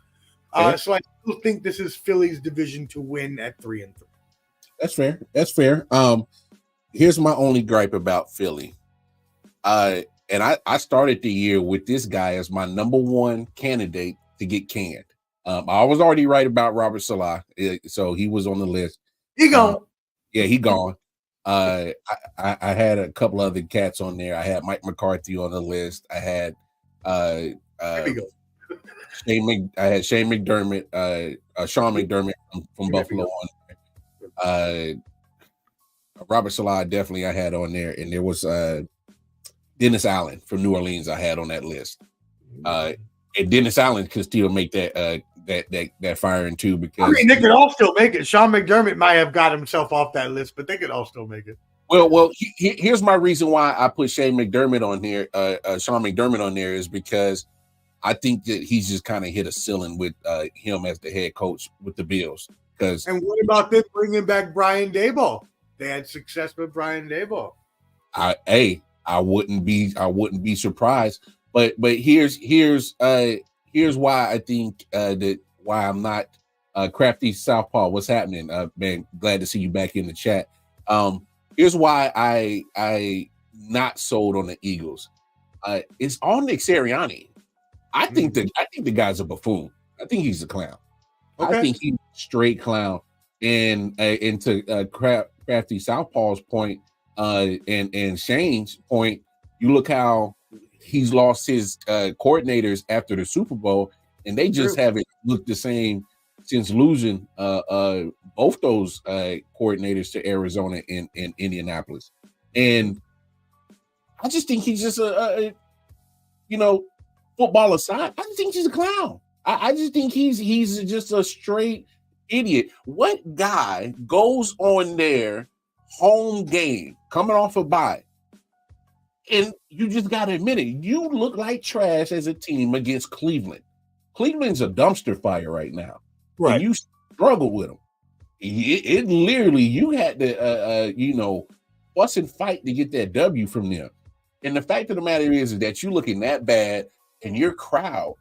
So I still think this is Philly's division to win at 3-3. That's fair. Here's my only gripe about Philly. And I started the year with this guy as my number one candidate to get canned. I was already right about Robert Salah, so he was on the list. He gone. He gone. I had a couple other cats on there. I had Mike McCarthy on the list. I had I had Shane McDermott, Sean McDermott from Buffalo on there. Robert Salah definitely I had on there, and there was Dennis Allen from New Orleans I had on that list. And Dennis Allen could still make that firing too, because they could all still make it. Sean McDermott might have got himself off that list, but they could all still make it. Well, here's my reason why I put Shane McDermott on here, Sean McDermott on there, is because I think that he's just kind of hit a ceiling with him as the head coach with the Bills. And what about them bringing back Brian Daboll? They had success with Brian Daboll. I wouldn't be surprised. But here's why I think that why I'm not Crafty Southpaw. What's happening? Man, glad to see you back in the chat. Here's why I not sold on the Eagles. It's all Nick Sirianni. I think the guy's a buffoon. I think he's a clown. Okay. I think he's a straight clown. And to Crafty Southpaw's point, and Shane's point, you look how he's lost his coordinators after the Super Bowl, and they just haven't looked the same since losing both those coordinators to Arizona and Indianapolis. And I just think he's just football aside, I just think he's a clown. I just think he's just a straight idiot. What guy goes on their home game coming off a bye, and you just got to admit it, you look like trash as a team against Cleveland. Cleveland's a dumpster fire right now. Right. And you struggle with them. It literally, you had to, fuss and fight to get that W from them. And the fact of the matter is that you looking that bad and your crowd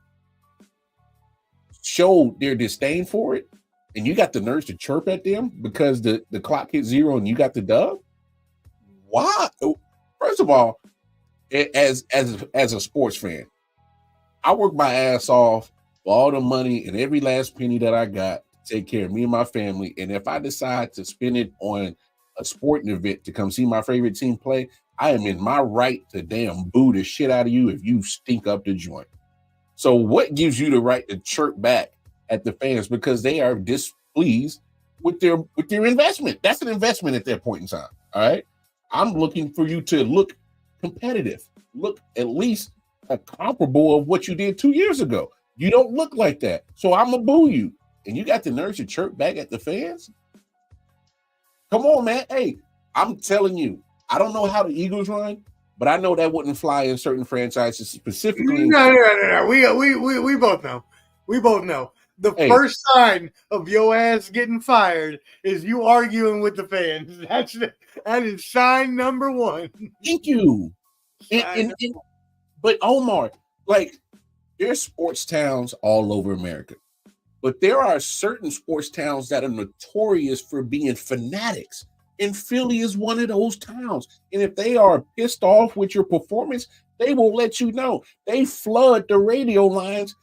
showed their disdain for it, and you got the nerves to chirp at them because the clock hit zero and you got the dub. Why? First of all, as a sports fan, I work my ass off for all the money and every last penny that I got to take care of me and my family. And if I decide to spend it on a sporting event to come see my favorite team play, I am in my right to damn boo the shit out of you if you stink up the joint. So what gives you the right to chirp back at the fans because they are displeased with their investment? That's an investment at that point in time. All right. I'm looking for you to look competitive, look at least comparable of what you did 2 years ago. You don't look like that. So I'm gonna boo you. And you got the nerve to chirp back at the fans? Come on, man. Hey, I'm telling you, I don't know how the Eagles run, but I know that wouldn't fly in certain franchises specifically. No. We both know. We both know. The first sign of your ass getting fired is you arguing with the fans. That is sign number one. Thank you. But Omar, like, there's sports towns all over America, but there are certain sports towns that are notorious for being fanatics. And Philly is one of those towns. And if they are pissed off with your performance, they will let you know. They flood the radio lines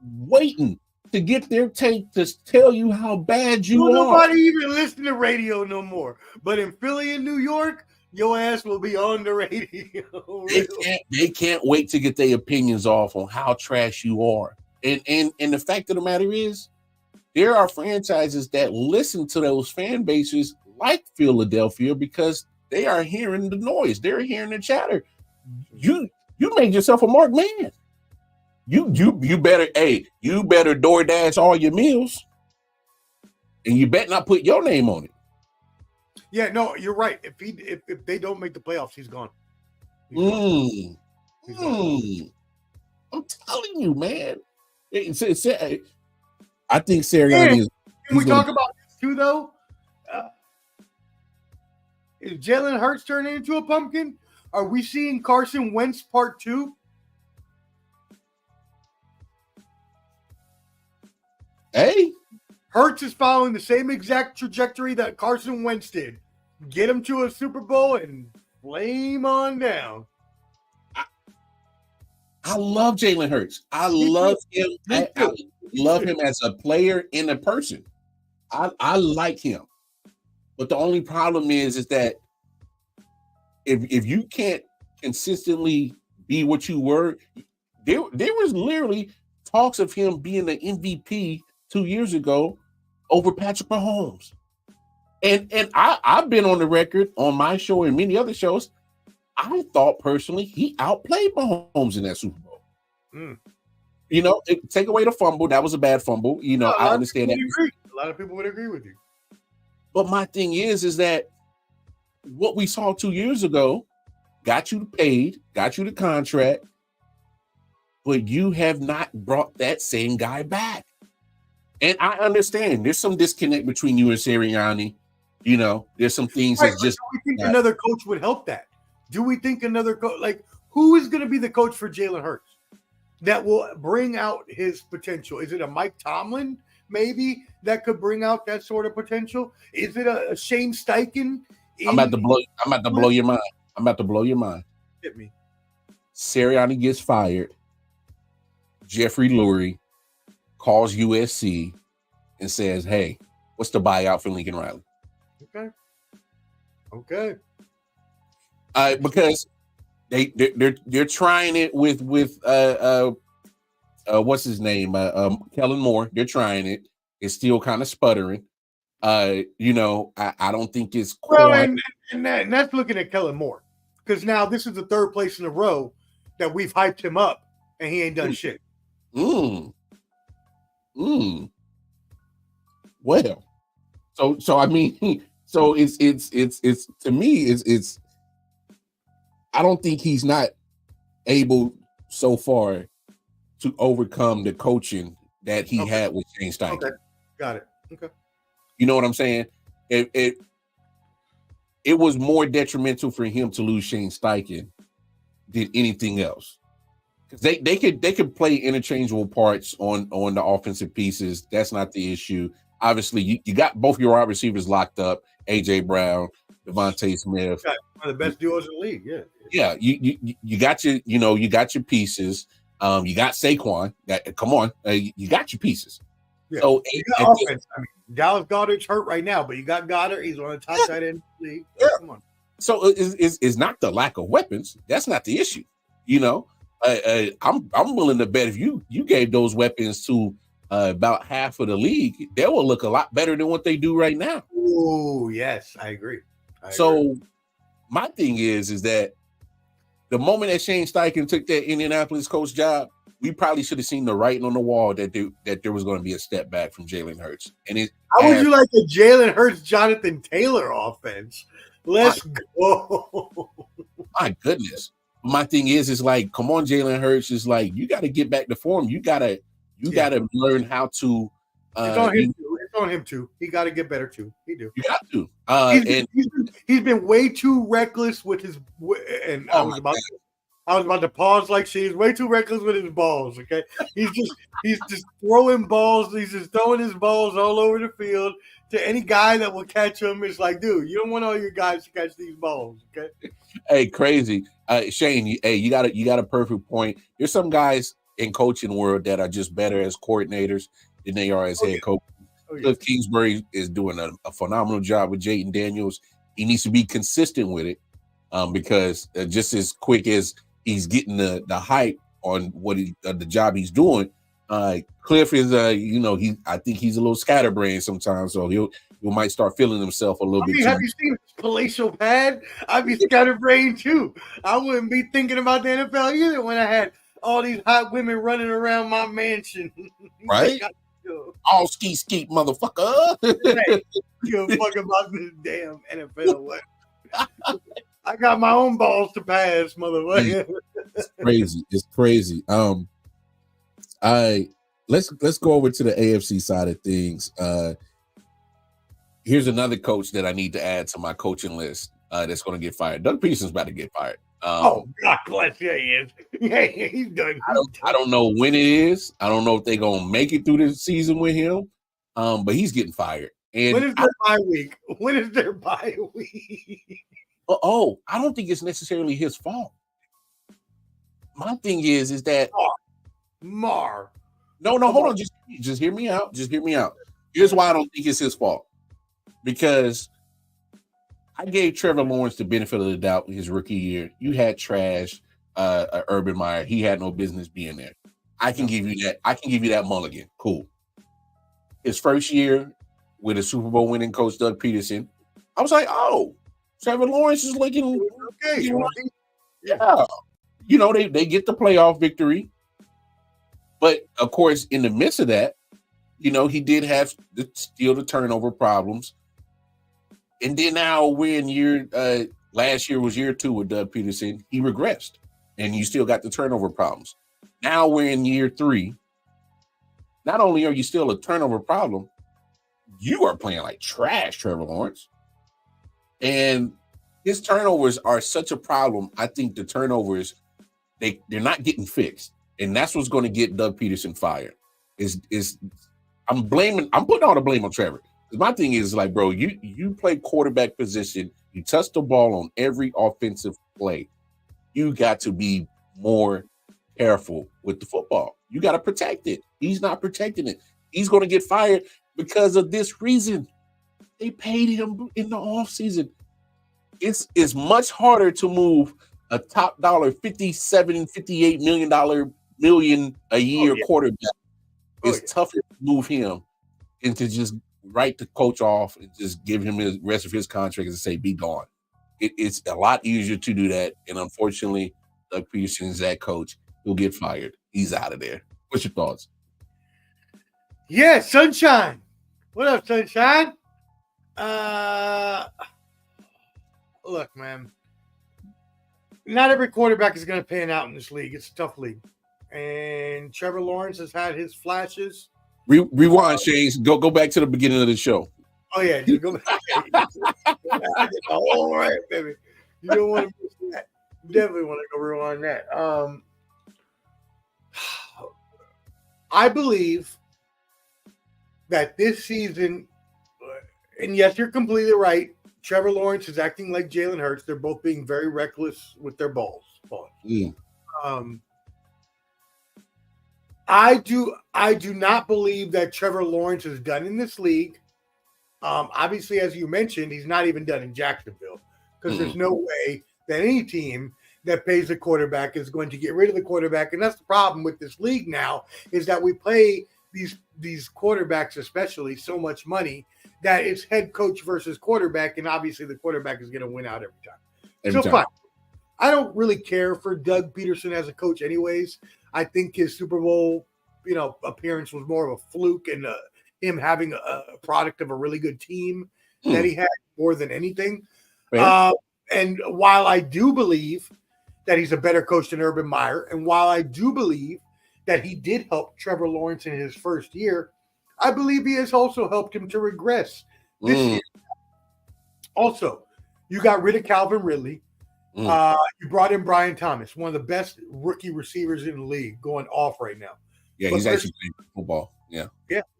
waiting to get their take to tell you how bad you are. Nobody even listen to radio no more. But in Philly and New York, your ass will be on the radio. They can't wait to get their opinions off on how trash you are. And the fact of the matter is, there are franchises that listen to those fan bases like Philadelphia because they are hearing the noise. They're hearing the chatter. You made yourself a marked man. You better DoorDash all your meals, and you better not put your name on it. Yeah, no, you're right. If they don't make the playoffs, he's gone. He's gone. I'm telling you, man. I think Sirianni is. Can we talk about this too, though? Is Jalen Hurts turning into a pumpkin? Are we seeing Carson Wentz part 2? Hey, Hurts is following the same exact trajectory that Carson Wentz did. Get him to a Super Bowl and flame on down. I love Jalen Hurts. I love him. I love him as a player and a person. I like him. But the only problem is that if you can't consistently be what you were, there was literally talks of him being the MVP 2 years ago over Patrick Mahomes. And I've been on the record on my show and many other shows. I thought personally he outplayed Mahomes in that Super Bowl. Take away the fumble. That was a bad fumble. I understand that. A lot of people would agree with you. But my thing is that what we saw 2 years ago got you paid, got you the contract, but you have not brought that same guy back. And I understand there's some disconnect between you and Sirianni. There's some things that's just. Do we think another coach would help that? Do we think another coach, like, who is going to be the coach for Jalen Hurts that will bring out his potential? Is it a Mike Tomlin, maybe, that could bring out that sort of potential? Is it a Shane Steichen? I'm about to blow your mind. I'm about to blow your mind. Hit me. Sirianni gets fired. Jeffrey Lurie calls USC and says, "Hey, What's the buyout for Lincoln Riley? Okay. Because they're trying it with what's his name? Kellen Moore. They're trying it. It's still kind of sputtering. I don't think it's quite. Well, and that's looking at Kellen Moore, because now this is the third place in a row that we've hyped him up, and he ain't done shit. Well, so I mean, so it's to me it's I don't think he's not able so far to overcome the coaching that he had with Shane Steichen. Okay. Got it. Okay. You know what I'm saying? It was more detrimental for him to lose Shane Steichen than anything else. Because they could play interchangeable parts on the offensive pieces. That's not the issue. Obviously, you got both your wide receivers locked up, AJ Brown, Devontae Smith. One of the best duos in the league, Yeah, you got your pieces. You got Saquon. Come on, you got your pieces. Yeah. So you got offense. I mean, Dallas Goedert's hurt right now, but you got Goddard. He's one of the top tight ends in the league. Yeah. Come on. So it's not the lack of weapons. That's not the issue. I'm willing to bet if you gave those weapons to about half of the league, they will look a lot better than what they do right now. Oh, yes, I agree. So my thing is that the moment that Shane Steichen took that Indianapolis coach job, we probably should have seen the writing on the wall that there was going to be a step back from Jalen Hurts. How would you like a Jalen Hurts, Jonathan Taylor offense? Let's go. My goodness. My thing is like, come on, Jalen Hurts. Is like, you got to get back to form. You gotta learn how to. It's on him too. He got to get better too. He do. You got to. He's been way too reckless with his. And I was about to pause like she's way too reckless with his balls. Okay, he's just throwing balls. He's just throwing his balls all over the field to any guy that will catch him. It's like, dude, you don't want all your guys to catch these balls. Okay. Hey, crazy, Shane. You got a perfect point. There's some guys in coaching world that are just better as coordinators than they are as head coaches. Cliff Kingsbury is doing a phenomenal job with Jayden Daniels. He needs to be consistent with it, because just as quick as he's getting the hype on what the job he's doing, Cliff is I think he's a little scatterbrained sometimes, so he might start feeling himself a little bit. Have you seen his palatial pad? I'd be scatterbrained too. I wouldn't be thinking about the NFL either when I had all these hot women running around my mansion. Right? All skeet, motherfucker. Hey, give a fuck about this damn NFL. What? I got my own balls to pass, motherfucker. It's crazy. Let's go over to the AFC side of things. Here's another coach that I need to add to my coaching list that's going to get fired. Doug Peterson's about to get fired. Oh, God bless. Yeah, he is. Yeah, he's done. I don't know when it is. I don't know if they're going to make it through the season with him, but he's getting fired. And when is their bye week? When is their bye week? I don't think it's necessarily his fault. My thing is that Mar. No, hold on. Just hear me out. Here's why I don't think it's his fault. Because I gave Trevor Lawrence the benefit of the doubt his rookie year. You had trash, Urban Meyer. He had no business being there. I can give you that. I can give you that mulligan. Cool. His first year with a Super Bowl winning coach, Doug Peterson, I was like, oh, Trevor Lawrence is looking okay. Yeah. They get the playoff victory. But, of course, in the midst of that, he did have still the turnover problems. And then now we're in last year was year 2 with Doug Peterson. He regressed, and you still got the turnover problems. Now we're in year 3. Not only are you still a turnover problem, you are playing like trash, Trevor Lawrence. And his turnovers are such a problem. I think the turnovers, they're not getting fixed. And that's what's going to get Doug Peterson fired. I'm putting all the blame on Trevor. My thing is like, bro, you play quarterback position. You touch the ball on every offensive play. You got to be more careful with the football. You got to protect it. He's not protecting it. He's going to get fired because of this reason. They paid him in the offseason. It's much harder to move a top dollar $57-58 million a year quarterback. It's tougher to move him and to just write the coach off and just give him the rest of his contract and say, be gone. It's a lot easier to do that. And unfortunately, Doug Peterson is that coach. He'll get fired. He's out of there. What's your thoughts? Yeah, Sunshine. What up, Sunshine? Look, man. Not every quarterback is going to pan out in this league. It's a tough league. And Trevor Lawrence has had his flashes. Rewind, Shane. Go back to the beginning of the show. Oh, yeah. You go back. All right, baby. You don't want to miss that. You definitely want to go rewind that. I believe that this season, and yes, you're completely right. Trevor Lawrence is acting like Jalen Hurts. They're both being very reckless with their balls. I do not believe that Trevor Lawrence is done in this league. Obviously, as you mentioned, he's not even done in Jacksonville because there's no way that any team that pays the quarterback is going to get rid of the quarterback. And that's the problem with this league now is that we pay these quarterbacks especially so much money that it's head coach versus quarterback, and obviously the quarterback is going to win out every time. Fine. I don't really care for Doug Peterson as a coach anyways. I think his Super Bowl, appearance was more of a fluke and him having a product of a really good team that he had more than anything. And while I do believe that he's a better coach than Urban Meyer, and while I do believe that he did help Trevor Lawrence in his first year, I believe he has also helped him to regress this year. Also, you got rid of Calvin Ridley. You brought in Brian Thomas, one of the best rookie receivers in the league, going off right now. Yeah, he's actually playing football. Yeah.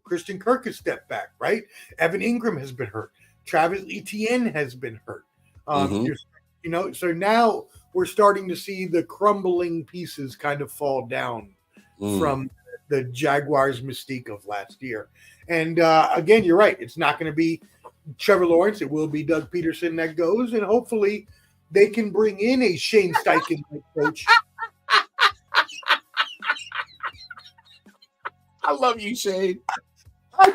Christian Kirk has stepped back, right? Evan Ingram has been hurt. Travis Etienne has been hurt. So now we're starting to see the crumbling pieces kind of fall down from the Jaguars' mystique of last year. And again, you're right. It's not going to be Trevor Lawrence. It will be Doug Peterson that goes, and hopefully they can bring in a Shane Steichen coach. I love you, Shane. I'm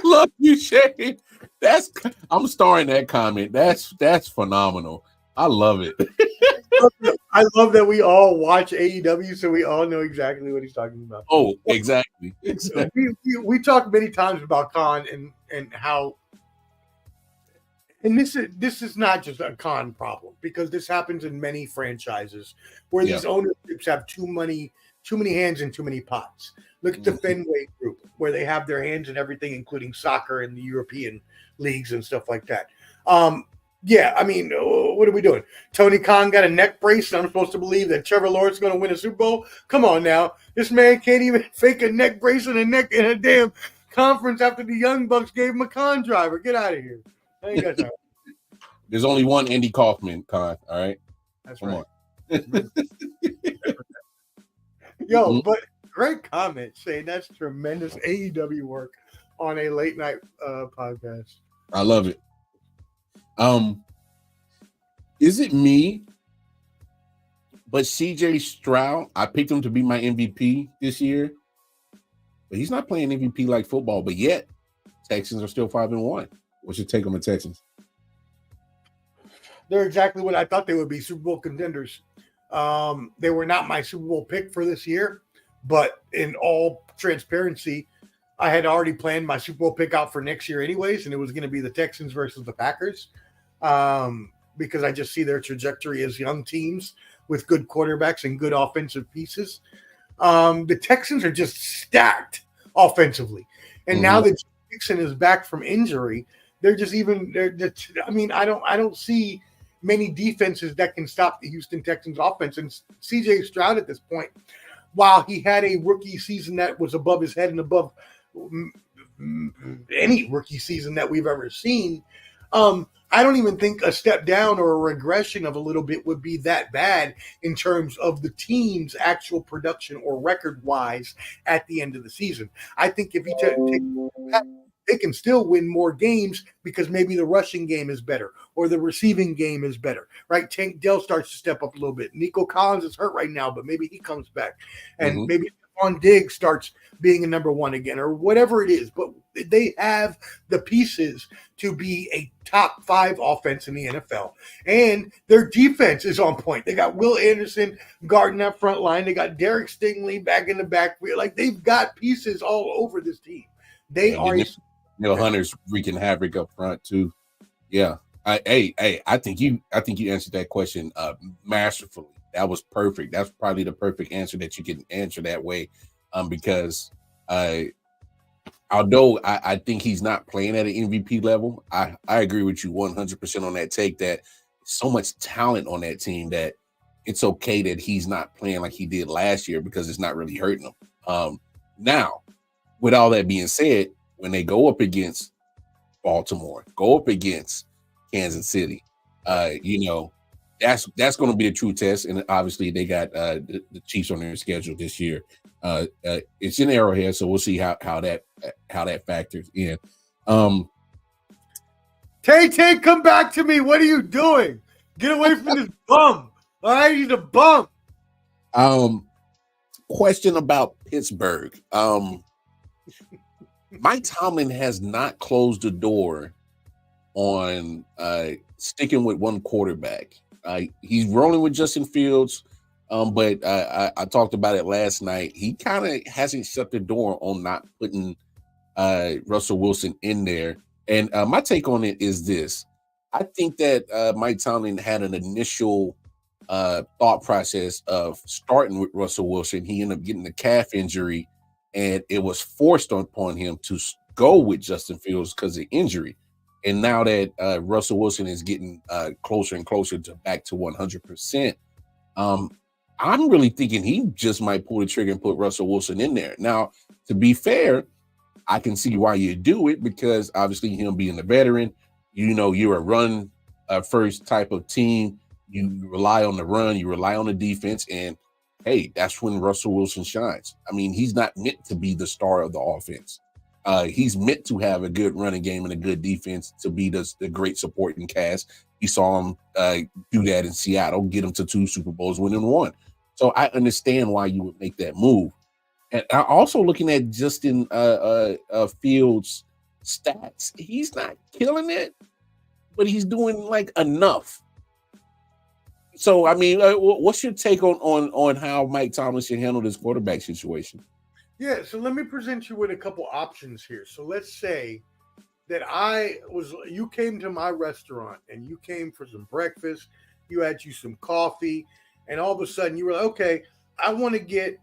starring that comment. That's phenomenal. I love it. I love that we all watch AEW, so we all know exactly what he's talking about. Oh, exactly. We talked many times about Khan and how, and this is not just a Khan problem because this happens in many franchises where these ownerships have too many hands and too many pots. Look at the Fenway Group where they have their hands in everything, including soccer and the European leagues and stuff like that. What are we doing? Tony Khan got a neck brace, and I'm supposed to believe that Trevor Lawrence is going to win a Super Bowl? Come on now. This man can't even fake a neck brace and a damn conference after the Young Bucks gave him a con driver. Get out of here. I ain't got time. There's only one Andy Kaufman, Con, all right? That's Come right. on. Yo, but great comment saying that's tremendous AEW work on a late night podcast. I love it. Is it me? But CJ Stroud, I picked him to be my MVP this year, but he's not playing MVP like football. But yet, Texans are still 5-1. What's your take on the Texans? They're exactly what I thought they would be, Super Bowl contenders. They were not my Super Bowl pick for this year, but in all transparency, I had already planned my Super Bowl pick out for next year anyways, and it was going to be the Texans versus the Packers because I just see their trajectory as young teams with good quarterbacks and good offensive pieces. The Texans are just stacked offensively. And now that Dixon is back from injury, I don't see many defenses that can stop the Houston Texans offense. And CJ Stroud at this point, while he had a rookie season that was above his head and above any rookie season that we've ever seen, I don't even think a step down or a regression of a little bit would be that bad in terms of the team's actual production or record-wise at the end of the season. I think if you take they can still win more games because maybe the rushing game is better or the receiving game is better, right? Tank Dell starts to step up a little bit. Nico Collins is hurt right now, but maybe he comes back. And maybe Stephon Diggs starts being a number one again or whatever it is. But they have the pieces to be a top 5 offense in the NFL. And their defense is on point. They got Will Anderson guarding that front line. They got Derek Stingley back in the backfield. Like, they've got pieces all over this team. They are Neil Hunter's wreaking havoc up front too. Yeah. I think you answered that question masterfully. That was perfect. That's probably the perfect answer that you can answer that way. Because although I think he's not playing at an MVP level, I agree with you 100% on that take that so much talent on that team that it's okay that he's not playing like he did last year because it's not really hurting him. Now, with all that being said, when they go up against Baltimore, go up against Kansas City, that's going to be a true test. And obviously they got the Chiefs on their schedule this year. It's in Arrowhead, so we'll see how that factors in. Tay, come back to me. What are you doing? Get away from this bum. All right, he's a bum. Question about Pittsburgh. Mike Tomlin has not closed the door on sticking with one quarterback. He's rolling with Justin Fields, but I talked about it last night. He kind of hasn't shut the door on not putting Russell Wilson in there. And my take on it is this. I think that Mike Tomlin had an initial thought process of starting with Russell Wilson. He ended up getting a calf injury, and it was forced upon him to go with Justin Fields because of injury. And now that Russell Wilson is getting closer and closer to back to 100%, I'm really thinking he just might pull the trigger and put Russell Wilson in there. Now, to be fair, I can see why you do it because obviously him being a veteran, you're a run first type of team. You rely on the run, you rely on the defense, and hey, that's when Russell Wilson shines. I mean, he's not meant to be the star of the offense. He's meant to have a good running game and a good defense to be the great supporting cast. You saw him do that in Seattle, get him to 2 Super Bowls, winning 1. So I understand why you would make that move. And I'm also looking at Justin Fields' stats. He's not killing it, but he's doing like enough. So, I mean, what's your take on how Mike Tomlin should handle this quarterback situation? Yeah, so let me present you with a couple options here. So let's say that you came to my restaurant and you came for some breakfast, you had you some coffee, and all of a sudden you were like, okay, I want to get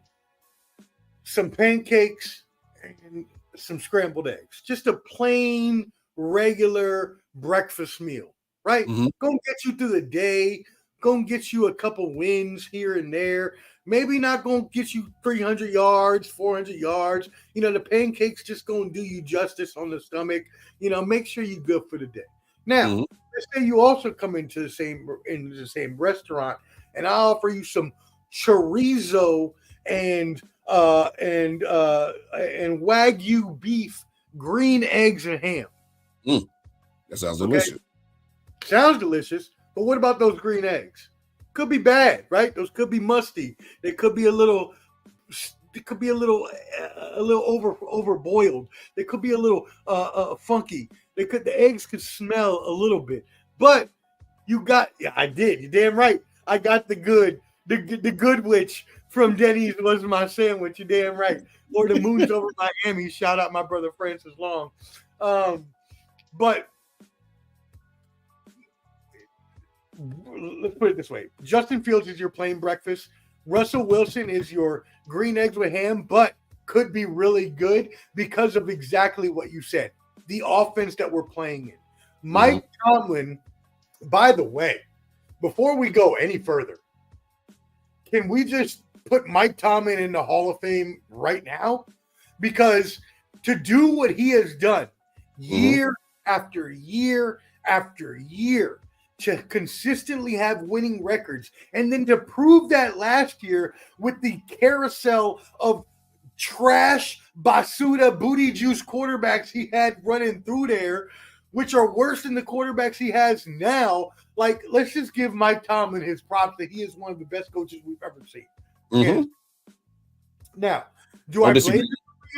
some pancakes and some scrambled eggs. Just a plain, regular breakfast meal, right? Mm-hmm. Gonna get you through the day, gonna get you a couple wins here and there. Maybe not going to get you 300 yards, 400 yards. The pancakes just going to do you justice on the stomach. Make sure you're good for the day. Now, let's say you also come into the same restaurant, and I offer you some chorizo and Wagyu beef, green eggs and ham. That sounds delicious. Sounds delicious, but what about those green eggs? Could be bad, right? Those could be musty. They could be a little over boiled. They could be a little funky. The eggs could smell a little bit. But I did. You're damn right. I got the good witch from Denny's was my sandwich. You're damn right. Or the moon's over Miami. Shout out my brother Francis Long. But let's put it this way. Justin Fields is your plain breakfast. Russell Wilson is your green eggs with ham, but could be really good because of exactly what you said. The offense that we're playing in. Mike Tomlin, by the way, before we go any further, can we just put Mike Tomlin in the Hall of Fame right now? Because to do what he has done year after year after year, to consistently have winning records, and then to prove that last year with the carousel of trash basuda booty juice quarterbacks he had running through there, which are worse than the quarterbacks he has now. Like, let's just give Mike Tomlin his props that he is one of the best coaches we've ever seen. Mhm. Now, do I blame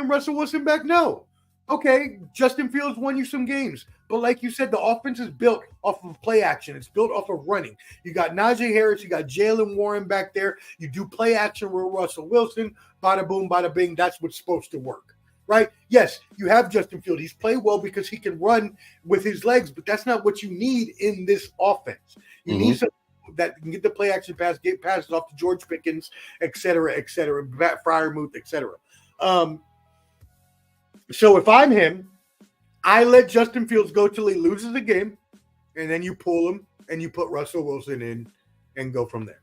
Russell Wilson back? No. Okay, Justin Fields won you some games. But like you said, the offense is built off of play action. It's built off of running. You got Najee Harris. You got Jalen Warren back there. You do play action with Russell Wilson. Bada boom, bada bing. That's what's supposed to work, right? Yes, you have Justin Fields. He's played well because he can run with his legs, but that's not what you need in this offense. You need some that can get the play action pass, get passes off to George Pickens, et cetera, Freiermuth, et cetera. So if I'm him, I let Justin Fields go till he loses the game, and then you pull him and you put Russell Wilson in and go from there.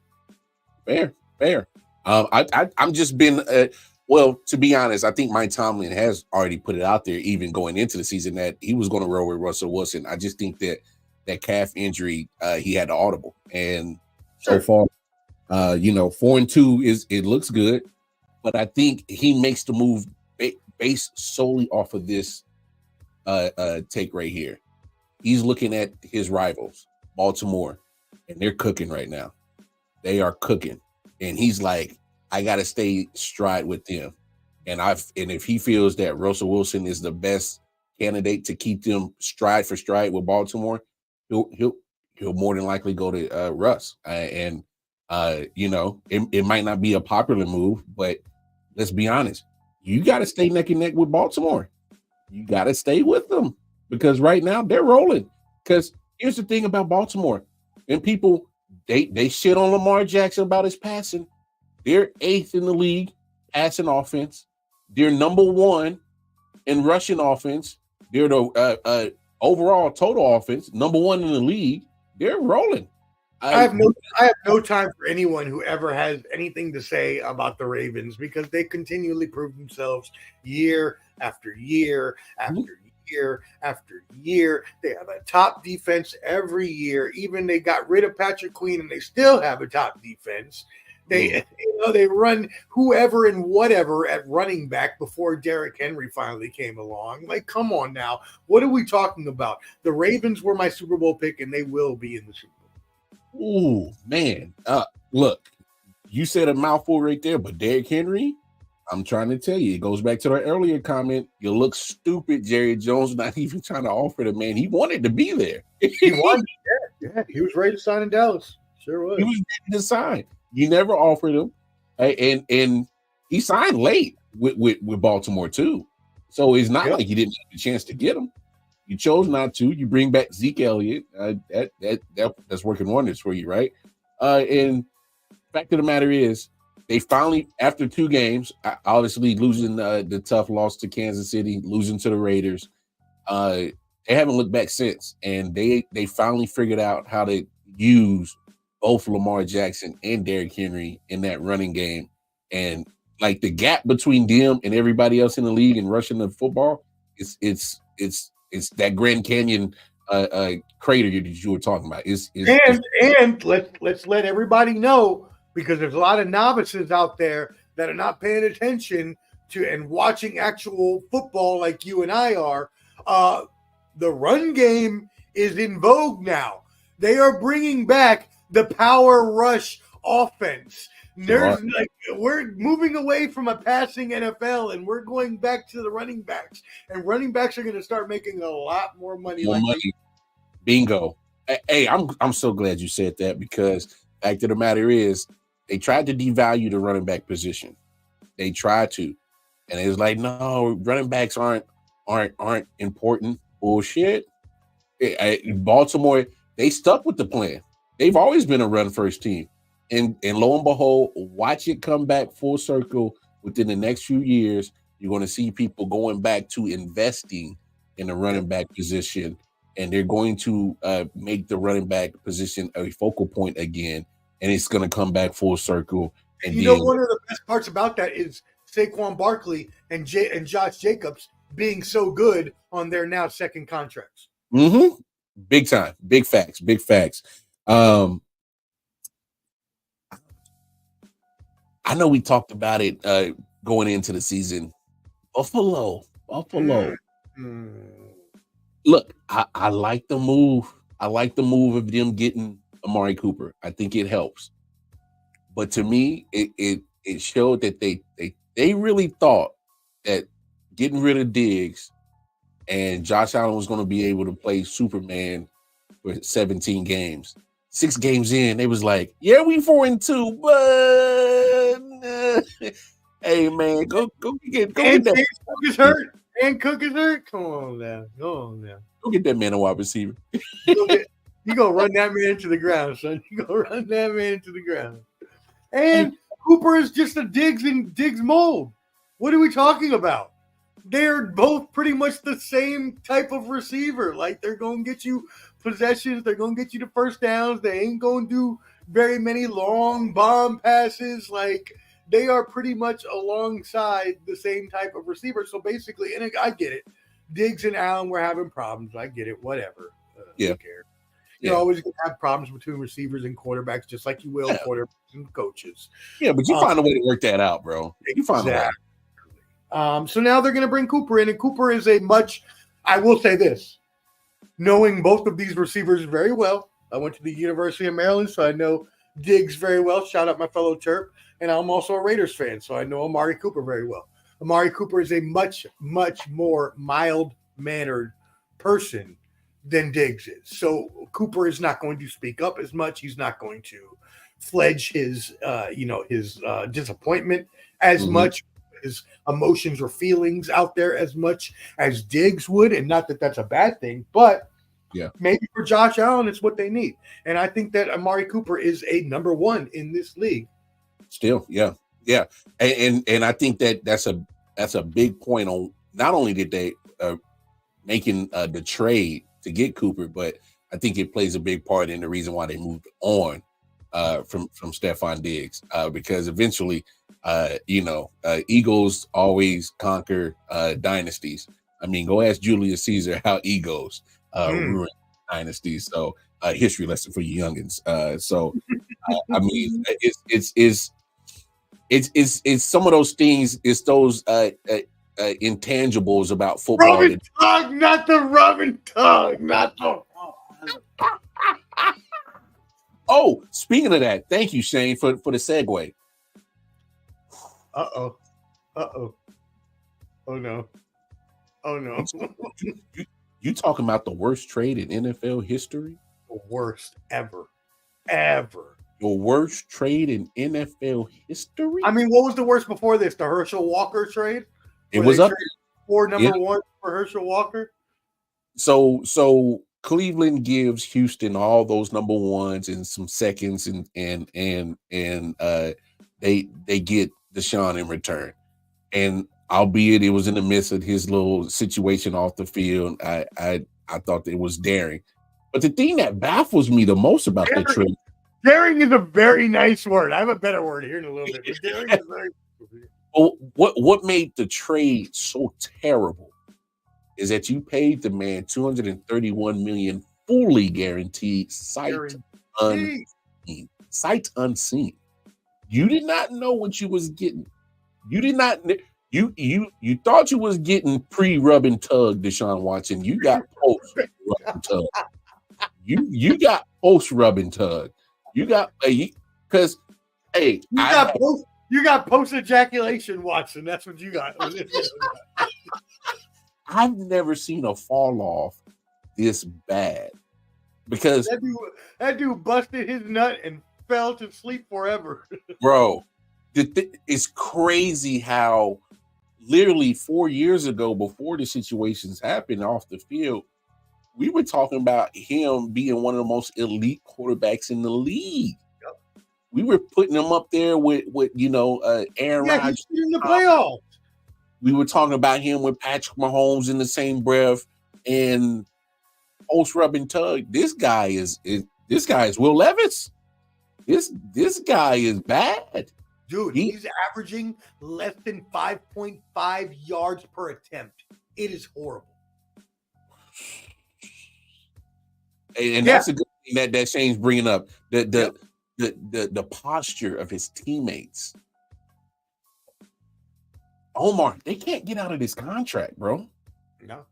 Fair. I'm just been well, to be honest, I think Mike Tomlin has already put it out there, even going into the season, that he was going to roll with Russell Wilson. I just think that calf injury, he had the audible, and so far, 4-2 it looks good, but I think he makes the move based solely off of this take right here. He's looking at his rivals, Baltimore, and they're cooking right now. They are cooking, and he's like, I got to stay stride with them. And if he feels that Russell Wilson is the best candidate to keep them stride for stride with Baltimore, he'll more than likely go to Russ. It might not be a popular move, but let's be honest. You got to stay neck and neck with Baltimore. You got to stay with them because right now they're rolling. Because here's the thing about Baltimore, and people, they shit on Lamar Jackson about his passing. They're 8th in the league passing offense. They're number 1 in rushing offense. They're the overall total offense, number 1 in the league. They're rolling. I have no time for anyone who ever has anything to say about the Ravens because they continually prove themselves year after year after year after year. They have a top defense every year. Even they got rid of Patrick Queen and they still have a top defense. They run whoever and whatever at running back before Derrick Henry finally came along. Like, come on now. What are we talking about? The Ravens were my Super Bowl pick and they will be in the Super Bowl. Ooh, man. Look, you said a mouthful right there, but Derrick Henry, I'm trying to tell you, it goes back to the earlier comment. You look stupid, Jerry Jones, not even trying to offer the man. He wanted to be there. He wanted, yeah. He was ready to sign in Dallas. Sure was. He was ready to sign. You never offered him. And he signed late with Baltimore, too. So it's not like you didn't have a chance to get him. You chose not to. You bring back Zeke Elliott. That's working wonders for you, right? And fact of the matter is, they finally, after 2 games, obviously losing the tough loss to Kansas City, losing to the Raiders, they haven't looked back since. And they finally figured out how to use both Lamar Jackson and Derrick Henry in that running game. And like the gap between them and everybody else in the league and rushing the football, it's that Grand Canyon crater that you were talking about. And let's let everybody know, because there's a lot of novices out there that are not paying attention to and watching actual football like you and I are. The run game is in vogue now. They are bringing back the power rush offense. We're moving away from a passing NFL and we're going back to the running backs. And running backs are going to start making a lot more money. Bingo. Hey, I'm so glad you said that, because fact of the matter is, they tried to devalue the running back position. They tried to, and it was like, no, running backs aren't important. Bullshit. Baltimore, they stuck with the plan. They've always been a run first team. And lo and behold, watch it come back full circle within the next few years. You're going to see people going back to investing in the running back position, and they're going to make the running back position a focal point again, and it's going to come back full circle. And one of the best parts about that is Saquon Barkley and Josh Jacobs being so good on their now second contracts. Mm-hmm. Big time. Big facts. I know we talked about it going into the season. Buffalo. Mm. Look, I like the move. I like the move of them getting Amari Cooper. I think it helps. But to me, it showed that they really thought that getting rid of Diggs and Josh Allen was going to be able to play Superman for 17 games. 6 games in, they was like, "Yeah, we 4-2, but hey man, go get And that. Cook is hurt. And Cook is hurt. Come on now. Go Get that man a wide receiver." You go run that man into the ground, son. You go run that man into the ground. And Cooper is just a Diggs mold. What are we talking about? They're both pretty much the same type of receiver. Like, they're going to get you possessions. They're going to get you the first downs. They ain't going to do very many long bomb passes. Like, they are pretty much alongside the same type of receiver. So basically, and I get it. Diggs and Allen were having problems. I get it. Whatever. Who cares? You're always going to have problems between receivers and quarterbacks, just like you will quarterbacks and coaches. Yeah, but you find a way to work that out, bro. You find a way. So now they're going to bring Cooper in, and Cooper is I will say this, knowing both of these receivers very well. I went to the University of Maryland, so I know Diggs very well. Shout out my fellow Terp. And I'm also a Raiders fan, so I know Amari Cooper very well. Amari Cooper is a much, much more mild-mannered person than Diggs is. So Cooper is not going to speak up as much. He's not going to fledge his disappointment as much, his emotions or feelings out there as much as Diggs would. And not that that's a bad thing, but maybe for Josh Allen, it's what they need. And I think that Amari Cooper is a number one in this league. Still, yeah. And I think that's a big point on not only did they making the trade to get Cooper, but I think it plays a big part in the reason why they moved on from Stephon Diggs, because eventually, egos always conquer dynasties. I mean, go ask Julius Caesar how egos ruin dynasties. So history lesson for you youngins. I mean, it's some of those things. It's those intangibles about football. Rub and tug, not the rub and tug, not the. Oh, speaking of that, thank you, Shane, for the segue. Oh no. You talking about the worst trade in NFL history? The worst ever. The worst trade in NFL history? I mean, what was the worst before this? The Herschel Walker trade? It was up for number one for Herschel Walker. So Cleveland gives Houston all those number ones and some seconds, and they get Deshaun in return. And albeit it was in the midst of his little situation off the field, I thought it was daring. But the thing that baffles me the most about the trade. Daring is a very nice word. I have a better word here in a little bit. But daring is very. Well, what made the trade so terrible is that you paid the man $231 million fully guaranteed, sight unseen. You did not know what you was getting. You did not. You thought you was getting pre-rub and tug Deshaun Watson. You got post rub and tug. You got post rub and tug. You got because you got post ejaculation Watson. That's what you got. I've never seen a fall off this bad because that dude busted his nut and fell to sleep forever. Bro, it's crazy how literally 4 years ago, before the situations happened off the field, we were talking about him being one of the most elite quarterbacks in the league. Yep. We were putting him up there with Aaron Rodgers in the playoffs. We were talking about him with Patrick Mahomes in the same breath, and post rub and tug. This guy is Will Levis. This guy is bad. Dude, he's averaging less than 5.5 yards per attempt. It is horrible. And that's a good thing that Shane's bringing up. The posture of his teammates. Omar, they can't get out of this contract, bro. No.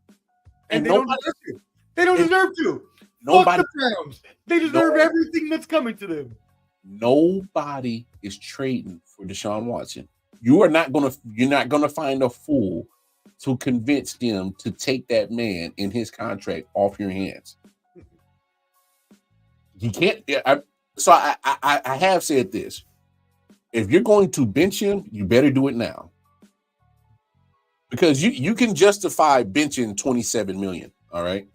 And And they don't nobody, deserve to. They don't and deserve to. Fuck nobody, the Browns. They deserve no, everything that's coming to them. nobody is trading for Deshaun Watson. You're not gonna find a fool to convince them to take that man in his contract off your hands. You can't. I have said this. If you're going to bench him, you better do it now. Because you can justify benching 27 million, all right?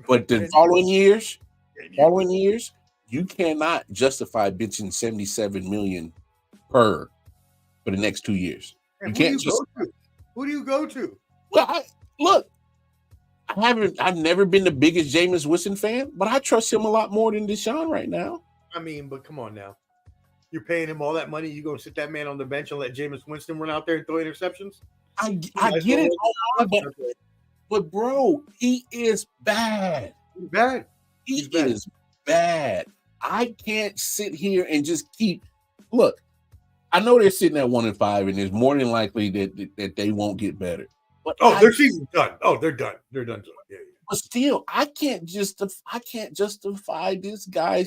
But the following years, you cannot justify benching 77 million per for the next 2 years. You can't just. Who do you go to? Well, I've never been the biggest Jameis Winston fan, but I trust him a lot more than Deshaun right now. I mean, but come on now. You're paying him all that money. You gonna sit that man on the bench and let Jameis Winston run out there and throw interceptions? I get it, but bro, he is bad. He's bad. He is bad. I can't sit here and just look. I know they're sitting at 1-5, and it's more than likely that they won't get better. But their season's done. Oh, they're done. They're done. Yeah. But still, I can't justify this guy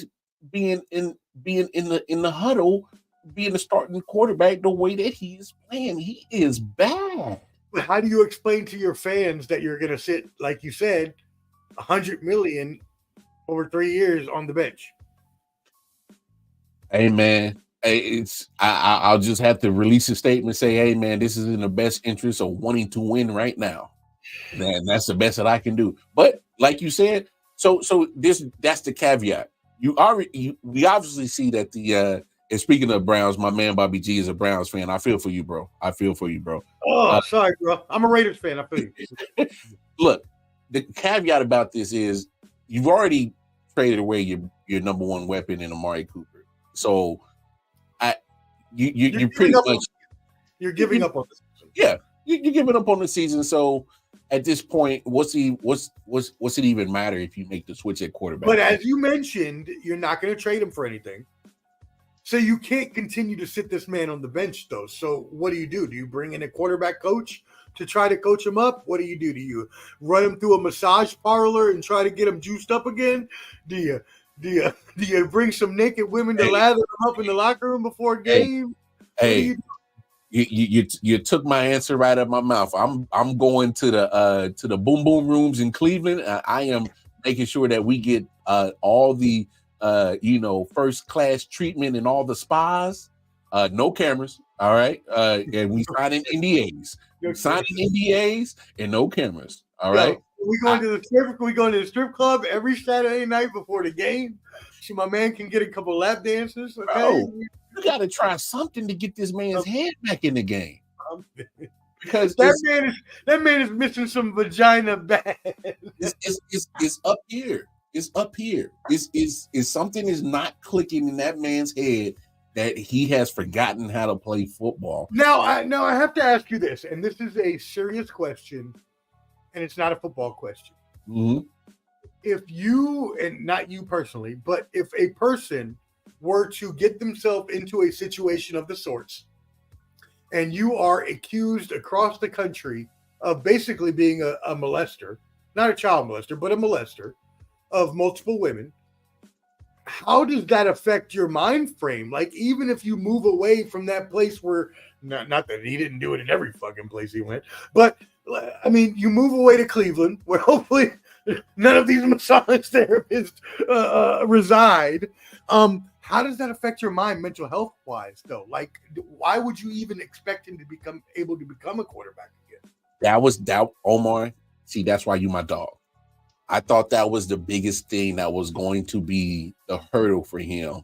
being in the huddle, being the starting quarterback the way that he is playing. He is bad. But how do you explain to your fans that you're going to sit, like you said, $100 million over 3 years on the bench? Hey man, I'll just have to release a statement, say, hey man, this is in the best interest of wanting to win right now. Man, that's the best that I can do. But like you said, so that's the caveat. We obviously see that and speaking of Browns, my man Bobby G is a Browns fan. I feel for you, bro. Oh, sorry, bro. I'm a Raiders fan. I feel you. Look, the caveat about this is you've already traded away your number one weapon in Amari Cooper. So you're pretty much you're giving up on the season. Yeah, you're giving up on the season. So at this point, what's it even matter if you make the switch at quarterback? But as you mentioned, you're not going to trade him for anything. So you can't continue to sit this man on the bench, though. So what do? Do you bring in a quarterback coach to try to coach him up? What do? Do you run him through a massage parlor and try to get him juiced up again? Do you bring some naked women to lather them up in the locker room before a game? Hey, you took my answer right out of my mouth. I'm going to the boom boom rooms in Cleveland. I am making sure that we get all the first class treatment in all the spas. No cameras. All right. And we signing NDAs. And no cameras. All right. We going to the strip club every Saturday night before the game. So my man can get a couple lap dances. Okay. Bro, you got to try something to get this man's head back in the game. Because that man is missing some vagina bad. It's up here. It's up here. It's something is not clicking in that man's head that he has forgotten how to play football. Now I have to ask you this, and this is a serious question, and it's not a football question. Mm-hmm. If you, and not you personally, but if a person were to get themselves into a situation of the sorts, and you are accused across the country of basically being a molester, not a child molester, but a molester of multiple women, how does that affect your mind frame? Like, even if you move away from that place where, not that he didn't do it in every fucking place he went, but I mean, you move away to Cleveland where hopefully none of these massage therapists reside. How does that affect your mind mental health wise though? Like, why would you even expect him to become able to become a quarterback again? That was Omar. See, that's why you my dog. I thought that was the biggest thing that was going to be the hurdle for him,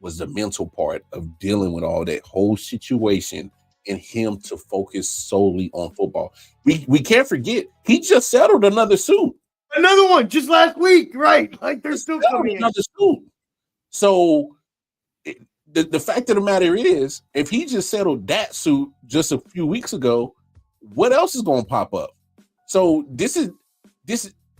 was the mental part of dealing with all that whole situation and him to focus solely on football. We can't forget, he just settled another suit. Another one just last week, right? Like, they're still coming another suit. So the fact of the matter is, if he just settled that suit just a few weeks ago, what else is going to pop up? So this is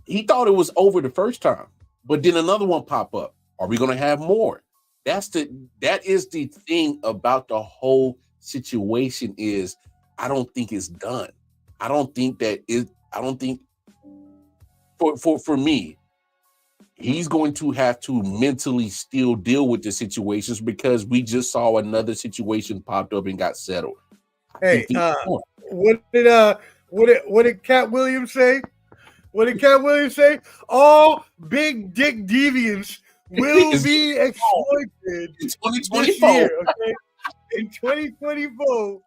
he thought it was over the first time, but then another one pop up. Are we going to have more? That is the thing about the whole situation is, I don't think it's done. I don't think for me, he's going to have to mentally still deal with the situations because we just saw another situation popped up and got settled. Hey, what did Cat Williams say? What did Cat Williams say? All big dick deviants will be exploited in 2024. this year, okay? In 2024,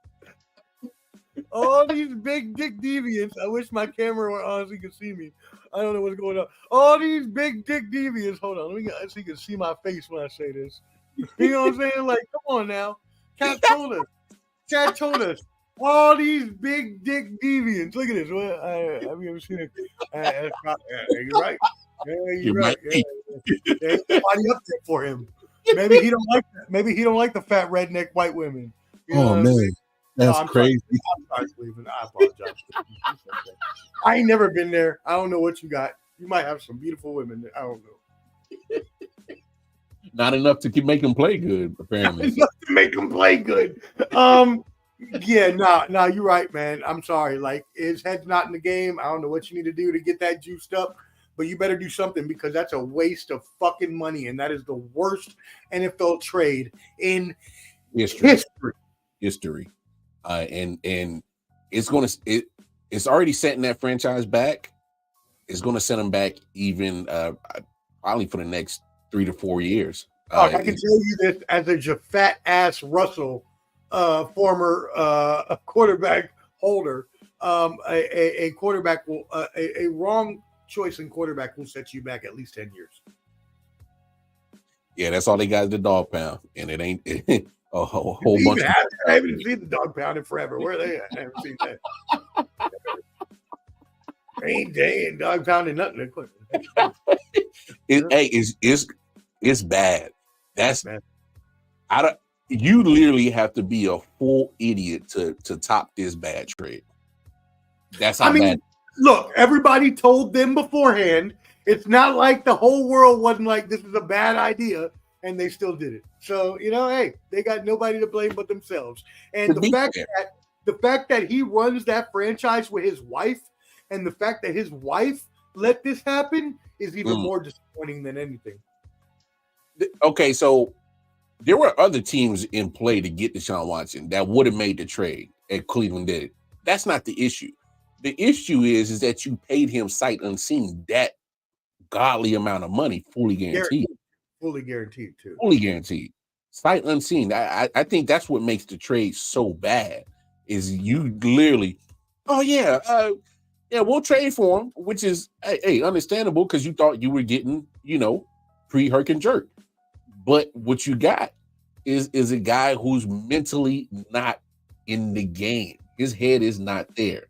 all these big dick deviants. I wish my camera were on so you could see me. I don't know what's going on. All these big dick deviants. Hold on, let me get so you can see my face when I say this. You know what I'm saying? Like, come on now. Cat told us. Cat told us. All these big dick deviants. Look at this. Have you ever seen it? You're right. Yeah, you're right. Yeah. There's nobody up there for him. Maybe he don't like that. Maybe he don't like the fat redneck white women. You know man, I mean? That's crazy. I'm sorry, Cleveland. I apologize. I ain't never been there. I don't know what you got. You might have some beautiful women there. I don't know. Not enough to make them play good, apparently. Not enough to make them play good. Yeah, no, you're right, man. I'm sorry. Like, his head's not in the game. I don't know what you need to do to get that juiced up, but you better do something because that's a waste of fucking money, and that is the worst NFL trade in history. And it's already setting that franchise back. It's going to set them back even probably for the next 3 to 4 years. I can tell you this as a fat ass Russell former quarterback holder. A quarterback will a wrong choice in quarterback will set you back at least 10 years. Yeah, that's all they got is the dog pound, and it ain't a whole bunch. I haven't seen the dog pound in forever. Where are they at? I haven't seen that. They ain't dog pounding nothing. It's bad. That's bad. You literally have to be a full idiot to top this bad trade. That's how bad. Look, everybody told them beforehand. It's not like the whole world wasn't like, this is a bad idea, and they still did it. So, hey, they got nobody to blame but themselves. And the fact that he runs that franchise with his wife, and the fact that his wife let this happen is even more disappointing than anything. Okay, so there were other teams in play to get Deshaun Watson that would have made the trade, and Cleveland did it. That's not the issue. The issue is that you paid him sight unseen that godly amount of money, fully guaranteed. Fully guaranteed, too. Fully guaranteed. Sight unseen. I think that's what makes the trade so bad, is you literally, we'll trade for him, which is, hey, understandable because you thought you were getting, pre-herc and jerk. But what you got is a guy who's mentally not in the game. His head is not there.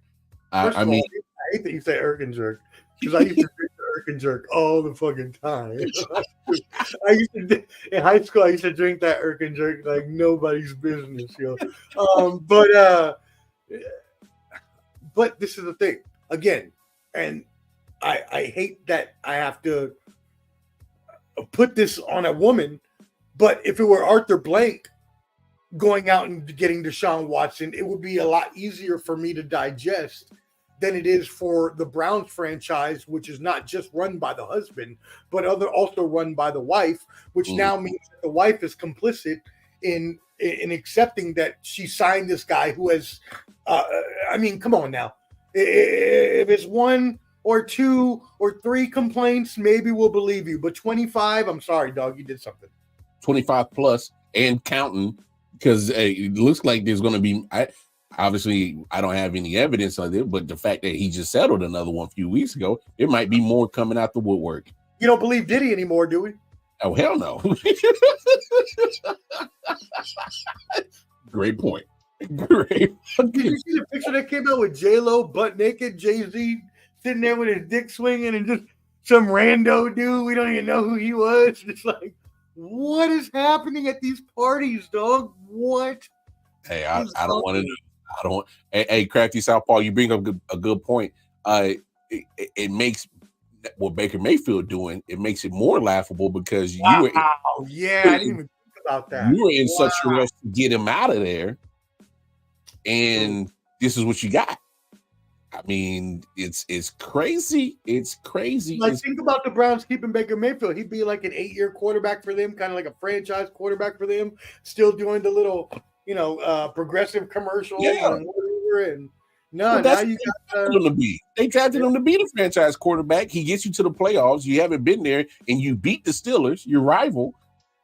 I hate that you say Herc and jerk because I used to drink the Herc and jerk all the fucking time. In high school, I used to drink that Herc and jerk like nobody's business, yo. But this is the thing again, and I hate that I have to put this on a woman, but if it were Arthur Blank going out and getting Deshaun Watson, it would be a lot easier for me to digest than it is for the Browns franchise, which is not just run by the husband, but also run by the wife, which now means that the wife is complicit in accepting that she signed this guy who has, come on now. If it's 1 or 2 or 3 complaints, maybe we'll believe you. But 25, I'm sorry, dog, you did something. 25 plus and counting, because it looks like there's going to be. Obviously, I don't have any evidence of it, but the fact that he just settled another one a few weeks ago, there might be more coming out the woodwork. You don't believe Diddy anymore, do we? Oh, hell no. Great point. Great. Did you see the picture that came out with J-Lo butt naked, Jay-Z sitting there with his dick swinging, and just some rando dude, we don't even know who he was. It's like, what is happening at these parties, dog? What? Hey, I don't want to know. Hey, Crafty Southpaw, you bring up a good point. It makes what Baker Mayfield doing, it makes it more laughable because I didn't even think about that. You were in such a rush to get him out of there and this is what you got. I mean, it's crazy. It's crazy. Like, think about the Browns keeping Baker Mayfield. He'd be like an 8-year quarterback for them, kind of like a franchise quarterback for them, still doing the little, progressive commercials and whatever. And now you got him to be. They drafted him to be the franchise quarterback. He gets you to the playoffs. You haven't been there, and you beat the Steelers, your rival.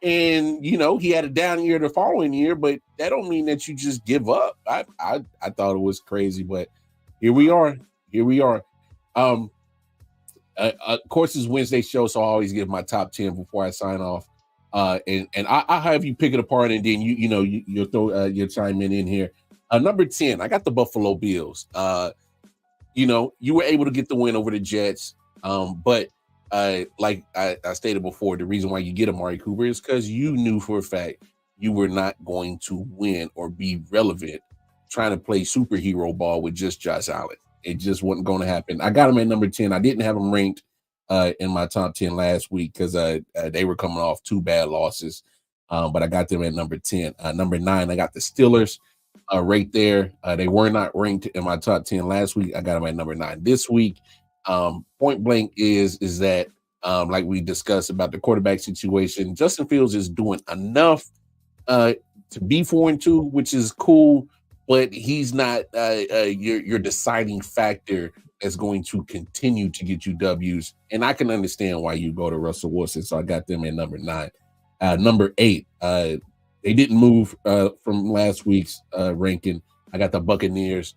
And he had a down year the following year, but that don't mean that you just give up. I thought it was crazy, but here we are. Of course, it's Wednesday show, so I always give my top 10 before I sign off. And I'll have you pick it apart, and then you'll throw your chime in here. Number 10, I got the Buffalo Bills. You were able to get the win over the Jets, but like I stated before, the reason why you get Amari Cooper is because you knew for a fact you were not going to win or be relevant trying to play superhero ball with just Josh Allen. It just wasn't going to happen. I got him at number 10. I didn't have him ranked in my top 10 last week because they were coming off 2 bad losses, but I got them at number 10. Number 9, I got the Steelers right there. They were not ranked in my top 10 last week. I got them at number 9 this week. Point blank is that like we discussed about the quarterback situation, Justin Fields is doing enough to be 4-2, which is cool, but he's not your deciding factor that's going to continue to get you W's. And I can understand why you go to Russell Wilson, so I got them at number 9. Number 8, they didn't move from last week's ranking. I got the Buccaneers.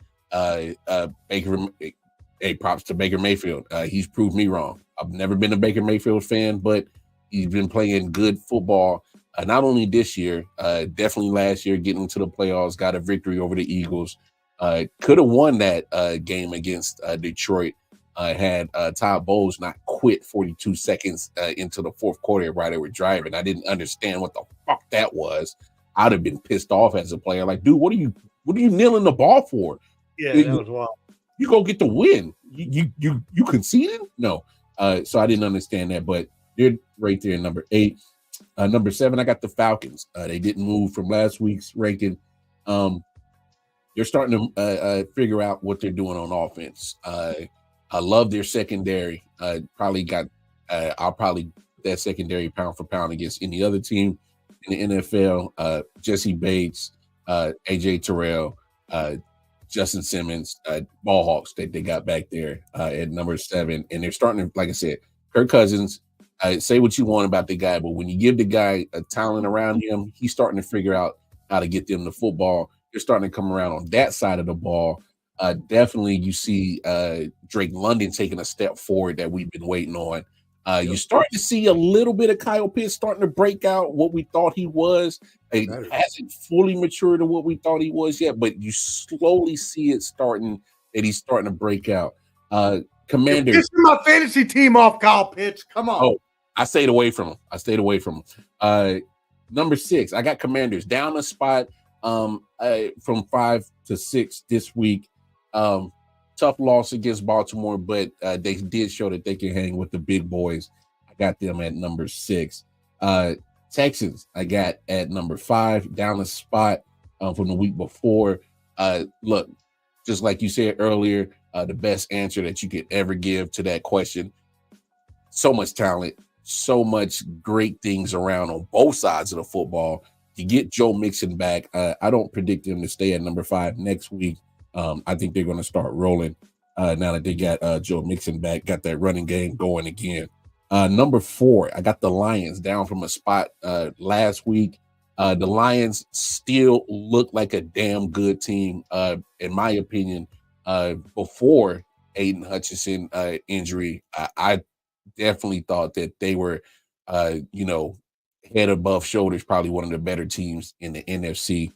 Props to Baker Mayfield. He's proved me wrong. I've never been a Baker Mayfield fan, but he's been playing good football. Not only this year, definitely last year, getting to the playoffs, got a victory over the Eagles. Could have won that game against Detroit. Had Todd Bowles not quit 42 seconds into the fourth quarter while they were driving. I didn't understand what the fuck that was. I'd have been pissed off as a player. Like, dude, what are you kneeling the ball for? Yeah, that was wild. You go get the win. You conceded? No. So I didn't understand that, but they're right there, number 8. Number 7, I got the Falcons. They didn't move from last week's ranking. They're starting to figure out what they're doing on offense. I love their secondary. I'll probably that secondary pound for pound against any other team in the NFL. Jesse Bates, AJ Terrell, Justin Simmons, ball hawks that they got back there at number 7. And they're starting to, like I said, Kirk Cousins, say what you want about the guy, but when you give the guy a talent around him, he's starting to figure out how to get them the football. They're starting to come around on that side of the ball. Definitely you see Drake London taking a step forward that we've been waiting on. You start to see a little bit of Kyle Pitts starting to break out what we thought he was. It hasn't fully matured to what we thought he was yet, but you slowly see it starting, that he's starting to break out. Commanders. This is my fantasy team off Kyle Pitts. Come on. Oh, I stayed away from him. Number 6, I got Commanders down a spot from 5 to 6 this week. Tough loss against Baltimore, but they did show that they can hang with the big boys. I got them at number 6. Texans, I got at number 5, down a spot from the week before. Look, just like you said earlier, the best answer that you could ever give to that question. So much talent, so much great things around on both sides of the football. You get Joe Mixon back. I don't predict him to stay at number 5 next week. I think they're going to start rolling now that they got Joe Mixon back, got that running game going again. Number 4, I got the Lions down from a spot last week. The Lions still look like a damn good team, in my opinion. Before Aiden Hutchinson injury, I definitely thought that they were, head above shoulders, probably one of the better teams in the NFC.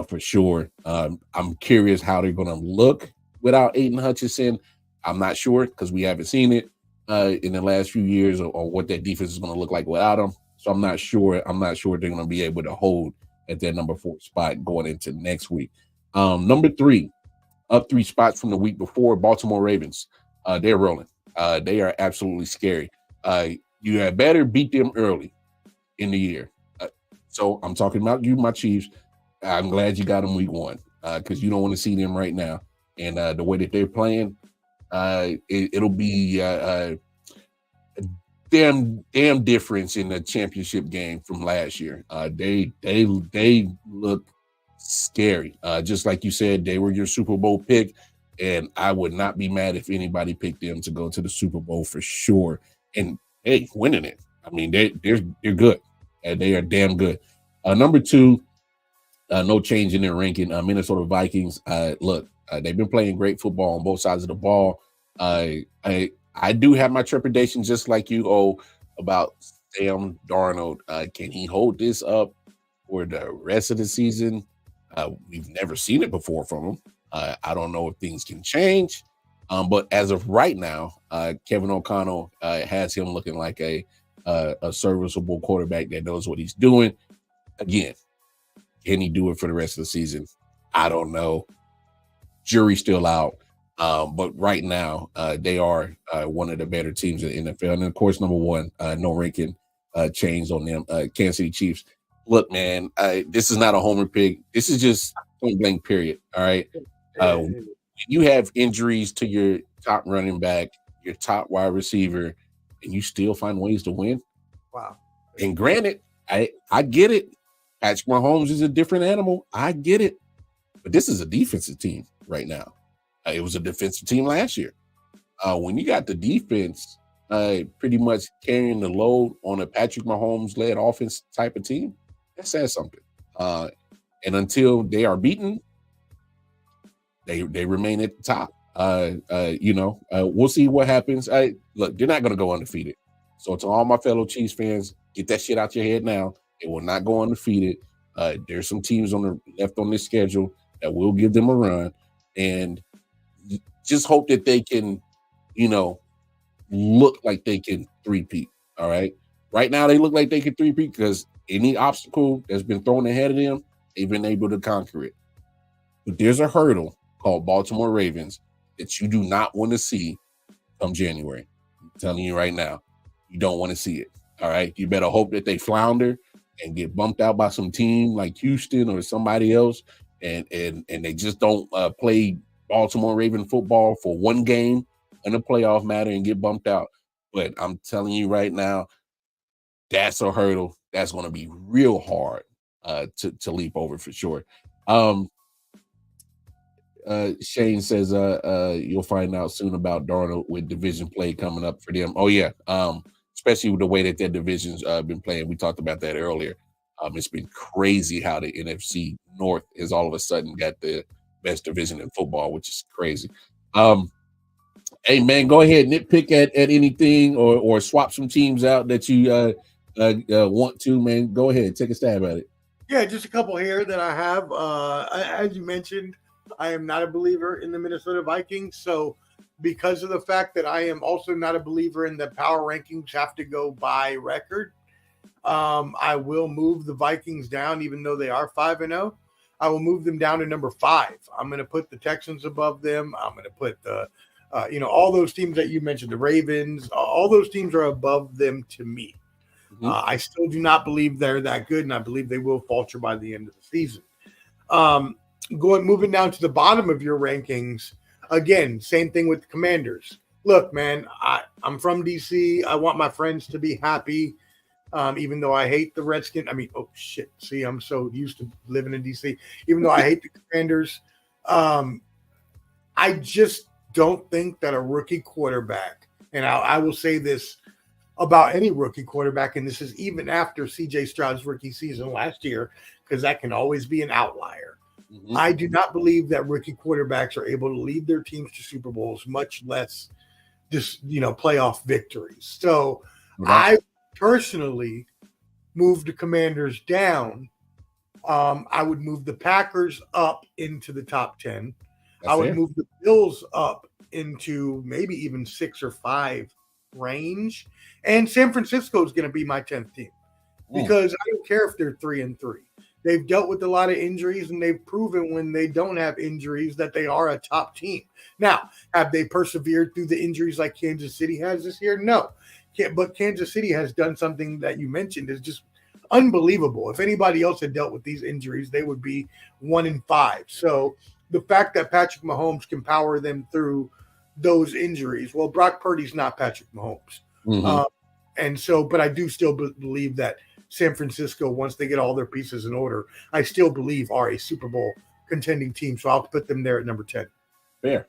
For sure. I'm curious how they're going to look without Aiden Hutchinson. I'm not sure because we haven't seen it in the last few years or what that defense is going to look like without him. So I'm not sure. I'm not sure they're going to be able to hold at that number 4 spot going into next week. Number 3, up 3 spots from the week before, Baltimore Ravens. They're rolling. They are absolutely scary. You had better beat them early in the year. So I'm talking about you, my Chiefs. I'm glad you got them week 1. because you don't want to see them right now. And the way that they're playing, it'll be damn difference in the championship game from last year. They look scary. Just like you said, they were your Super Bowl pick, and I would not be mad if anybody picked them to go to the Super Bowl for sure. And hey, winning it. I mean, they're good, and they are damn good. Number 2, no change in their ranking. Minnesota Vikings. Look, they've been playing great football on both sides of the ball. I do have my trepidation, just like you, about Sam Darnold. Can he hold this up for the rest of the season? We've never seen it before from him. I don't know if things can change, but as of right now, Kevin O'Connell has him looking like a serviceable quarterback that knows what he's doing. Again, can he do it for the rest of the season? I don't know. Jury's still out. But right now, they are one of the better teams in the NFL. And of course, number 1, no ranking change on them. Kansas City Chiefs. Look, man, this is not a homer pick. This is just point blank, period. All right. You have injuries to your top running back, your top wide receiver, and you still find ways to win. Wow. And granted, I get it. Patrick Mahomes is a different animal. I get it. But this is a defensive team right now. It was a defensive team last year. When you got the defense pretty much carrying the load on a Patrick Mahomes-led offense type of team, that says something. And until they are beaten, they remain at the top. We'll see what happens. Look, they're not going to go undefeated. So to all my fellow Chiefs fans, get that shit out your head now. They will not go undefeated. There's some teams left on this schedule that will give them a run. And just hope that they can, look like they can three-peat, all right? Right now, they look like they can three-peat because any obstacle that's been thrown ahead of them, they've been able to conquer it. But there's a hurdle called Baltimore Ravens that you do not want to see come January. I'm telling you right now, you don't want to see it, all right? You better hope that they flounder and get bumped out by some team like Houston or somebody else, and they just don't play Baltimore Raven football for one game in a playoff matter and get bumped out. But I'm telling you right now, that's a hurdle that's going to be real hard to leap over for sure. Shane says you'll find out soon about Darnold with division play coming up for them. Oh yeah, especially with the way that their division's been playing. We talked about that earlier. It's been crazy how the NFC North has all of a sudden got the best division in football, which is crazy. Hey man, go ahead, nitpick at anything or swap some teams out that you want to, man. Go ahead, take a stab at it. Yeah, just a couple here that I have. As you mentioned, I am not a believer in the Minnesota Vikings. So because of the fact that I am also not a believer in the power rankings have to go by record, I will move the Vikings down, even though they are 5-0. I will move them down to number 5. I'm going to put the Texans above them. I'm going to put the, all those teams that you mentioned, the Ravens, all those teams are above them to me. Mm-hmm. I still do not believe they're that good, and I believe they will falter by the end of the season. Moving down to the bottom of your rankings, again, same thing with the Commanders. Look, man, I'm from DC. I want my friends to be happy. Even though I hate the Redskins. I mean, oh, shit. See, I'm so used to living in D.C. Even though I hate the Commanders, I just don't think that a rookie quarterback, and I will say this about any rookie quarterback, and this is even after C.J. Stroud's rookie season last year, because that can always be an outlier. Mm-hmm. I do not believe that rookie quarterbacks are able to lead their teams to Super Bowls, much less just, playoff victories. So I personally move the Commanders down. I would move the Packers up into the top 10. I would move the Bills up into maybe even 6 or 5 range. And San Francisco is going to be my 10th team because I don't care if they're 3-3. They've dealt with a lot of injuries, and they've proven when they don't have injuries that they are a top team. Now, have they persevered through the injuries like Kansas City has this year? No. But Kansas City has done something that you mentioned is just unbelievable. If anybody else had dealt with these injuries, they would be 1-5. So the fact that Patrick Mahomes can power them through those injuries, well, Brock Purdy's not Patrick Mahomes. Mhm. And so, but I do still believe that San Francisco, once they get all their pieces in order, I still believe are a Super Bowl contending team. So I'll put them there at number 10. Fair.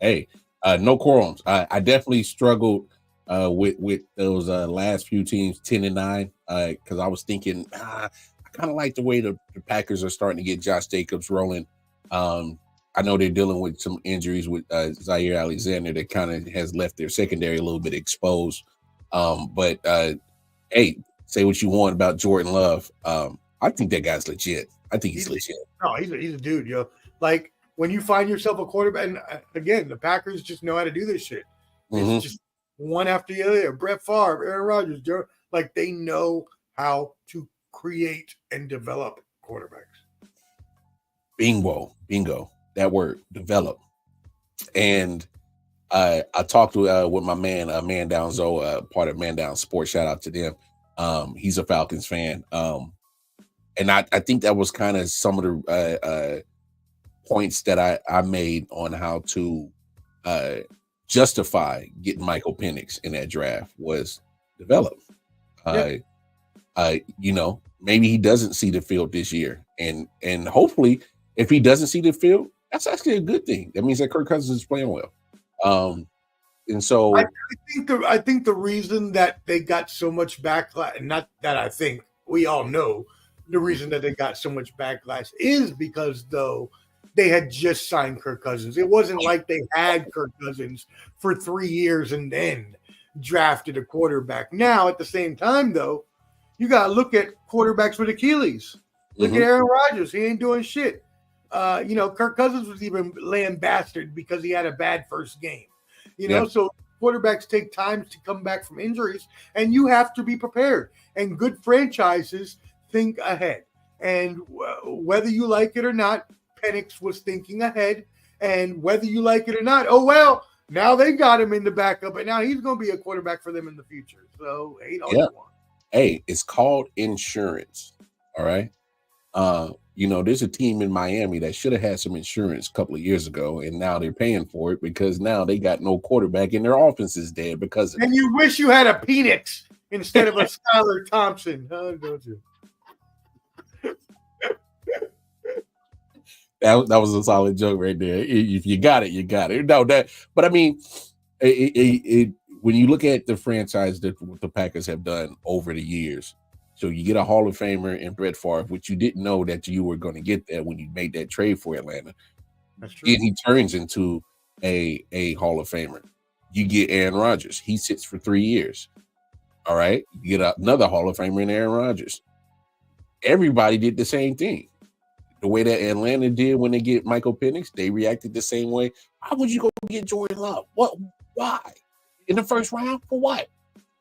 Hey, no quorums. I definitely struggled with those last few teams, 10-9, because I was thinking I kind of like the way the Packers are starting to get Josh Jacobs rolling. I know they're dealing with some injuries with Zaire Alexander that kind of has left their secondary a little bit exposed. But hey, say what you want about Jordan Love. I think that guy's legit. I think he's legit. No, he's a dude, yo. Like when you find yourself a quarterback, and again, the Packers just know how to do this shit. It's just one after the other. Brett Favre, Aaron Rodgers, like they know how to create and develop quarterbacks. Bingo. That word, develop. And I talked with my man, Man Down Zoe, part of Man Down Sports. Shout out to them. He's a Falcons fan. And I think that was kind of some of the points that I made on how to justify getting Michael Penix in that draft was develop. Maybe he doesn't see the field this year. And hopefully, if he doesn't see the field, that's actually a good thing. That means that Kirk Cousins is playing well. And so I think the reason that they got so much backlash, not that I think, we all know the reason that they got so much backlash is because though they had just signed Kirk Cousins. It wasn't like they had Kirk Cousins for 3 years and then drafted a quarterback. Now, at the same time, though, you got to look at quarterbacks with Achilles. Look at Aaron Rodgers. He ain't doing shit. Kirk Cousins was even lambasted because he had a bad first game. So quarterbacks take time to come back from injuries, and you have to be prepared. And good franchises think ahead. And whether you like it or not, Penix was thinking ahead. And whether you like it or not, oh, well, now they got him in the backup, and now he's going to be a quarterback for them in the future. So, hey, it's called insurance. All right. There's a team in Miami that should have had some insurance a couple of years ago, and now they're paying for it because now they got no quarterback and their offense is dead because of it. And you wish you had a Penix instead of a Skylar Thompson, huh, don't you? That was a solid joke right there. If you got it, you got it. No, but I mean, when you look at the franchise that what the Packers have done over the years, so you get a Hall of Famer in Brett Favre, which you didn't know that you were going to get that when you made that trade for Atlanta. That's true. And he turns into a Hall of Famer. You get Aaron Rodgers. He sits for 3 years. All right. You get another Hall of Famer in Aaron Rodgers. Everybody did the same thing. The way that Atlanta did when they get Michael Penix, they reacted the same way. Why would you go get Jordan Love? What? Why? In the first round? For what?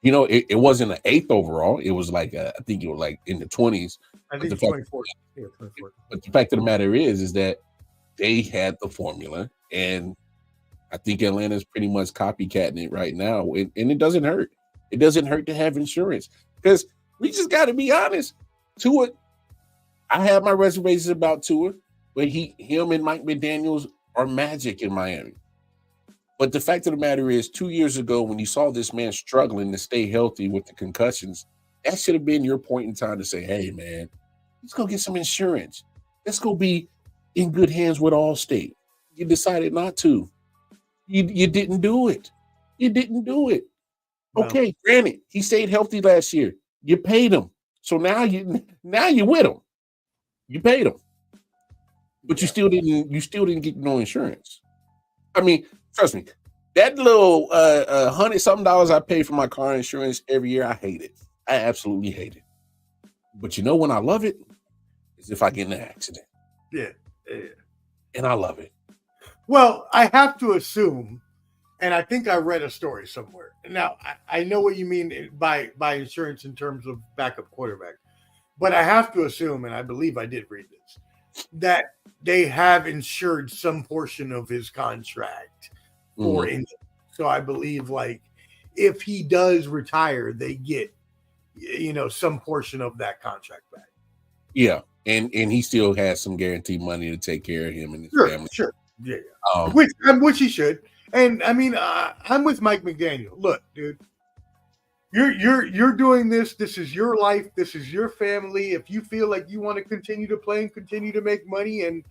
It wasn't an 8th overall. It was like, I think it was like in the 20s. I think 24. Yeah, 24. But the fact of the matter is that they had the formula, and I think Atlanta's pretty much copycatting it right now. And it doesn't hurt. It doesn't hurt to have insurance because we just got to be honest. Tua, I have my reservations about Tua, but him and Mike McDaniels are magic in Miami. But the fact of the matter is, 2 years ago, when you saw this man struggling to stay healthy with the concussions, that should have been your point in time to say, hey, man, let's go get some insurance. Let's go be in good hands with Allstate. You decided not to. You didn't do it. You didn't do it. No. Okay, granted, he stayed healthy last year. You paid him. So now you're with him. You paid him. But you still didn't get no insurance. I mean, trust me, that little $100-something I pay for my car insurance every year, I hate it. I absolutely hate it. But when I love it is if I get in an accident. Yeah. And I love it. Well, I have to assume, and I think I read a story somewhere. Now, I know what you mean by insurance in terms of backup quarterback. But I have to assume, and I believe I did read this, that they have insured some portion of his contract for injury. So I believe, like, if he does retire, they get, some portion of that contract back. Yeah, and he still has some guaranteed money to take care of him and his family. Sure, yeah. Which he should. And I mean, I'm with Mike McDaniel. Look, dude, you're doing this. This is your life. This is your family. If you feel like you want to continue to play and continue to make money and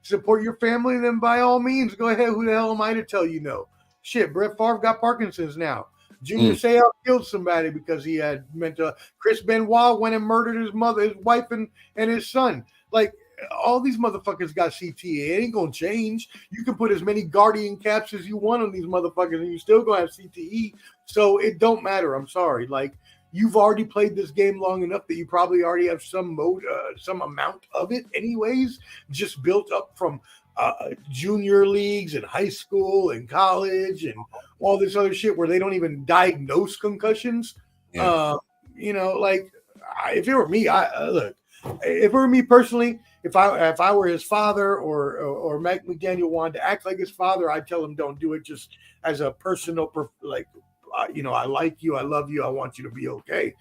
support your family, then by all means, go ahead. Who the hell am I to tell you no? Shit, Brett Favre got Parkinson's now. Junior Seau killed somebody because he had mental. Chris Benoit went and murdered his mother, his wife, and his son. Like, all these motherfuckers got CTE. It ain't gonna change. You can put as many guardian caps as you want on these motherfuckers, and you still gonna have CTE. So it don't matter. I'm sorry. Like, you've already played this game long enough that you probably already have some amount of it, anyways, just built up from junior leagues and high school and college and all this other shit where they don't even diagnose concussions. Yeah. Like, if it were me, look. If it were me personally, if I were his father or Mike McDaniel wanted to act like his father, I'd tell him don't do it, just as a personal, I like you, I love you, I want you to be okay.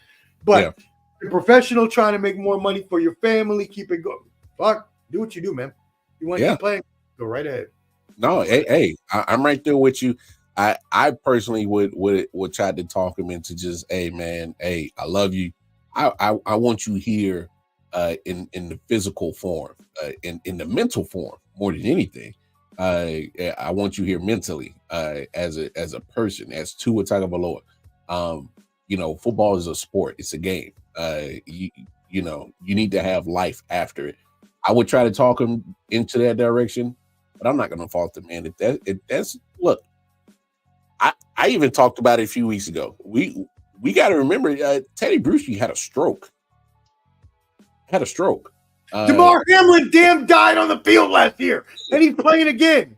But the professional trying to make more money for your family, keep it going. Fuck, do what you do, man. You want to keep playing? Go right ahead. No, hey, I'm right there with you. I personally would try to talk him into just, hey, man, hey, I love you. I want you here in the physical form, in the mental form more than anything. I want you here mentally, as a person, as Tua Tagovailoa. Football is a sport. It's a game. You need to have life after it. I would try to talk him into that direction, but I'm not going to fault the man. Look, I even talked about it a few weeks ago. We got to remember Teddy Bruschi had a stroke. DeMar Hamlin died on the field last year, and he's playing again.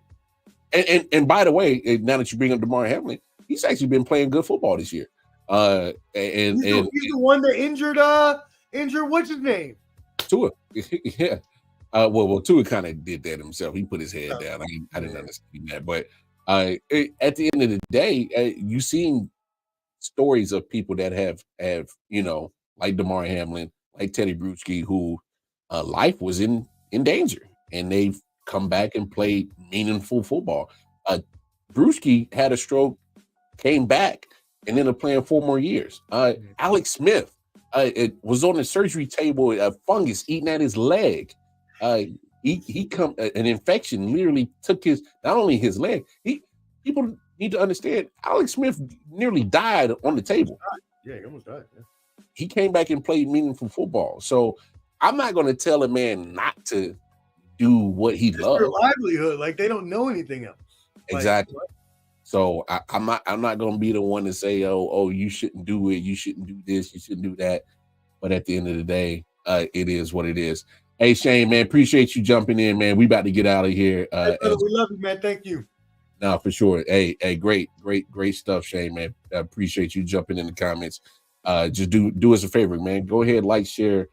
And by the way, now that you bring up DeMar Hamlin, he's actually been playing good football this year. He's the one that injured what's his name? Tua. Yeah. Well, Tua kind of did that himself. He put his head down. I didn't understand that, but at the end of the day, you've seen stories of people that have like DeMar Hamlin, like Teddy Bruschi, who life was in danger, and they've come back and played meaningful football. Bruschi had a stroke, came back, and ended up playing 4 more years. Alex Smith it was on the surgery table, a fungus eating at his leg. An infection literally took not only his leg. People need to understand, Alex Smith nearly died on the table. Yeah, he almost died. Yeah. He came back and played meaningful football. So I'm not going to tell a man not to do what he loves. Their livelihood, like they don't know anything else. Exactly. So I'm not going to be the one to say, oh, you shouldn't do it. You shouldn't do this. You shouldn't do that. But at the end of the day, it is what it is. Hey, Shane, man, appreciate you jumping in, man. We about to get out of here. Hey, brother, we love you, man. Thank you. No, for sure. Hey, great stuff, Shane, man. I appreciate you jumping in the comments. Just do us a favor, man. Go ahead, like, share,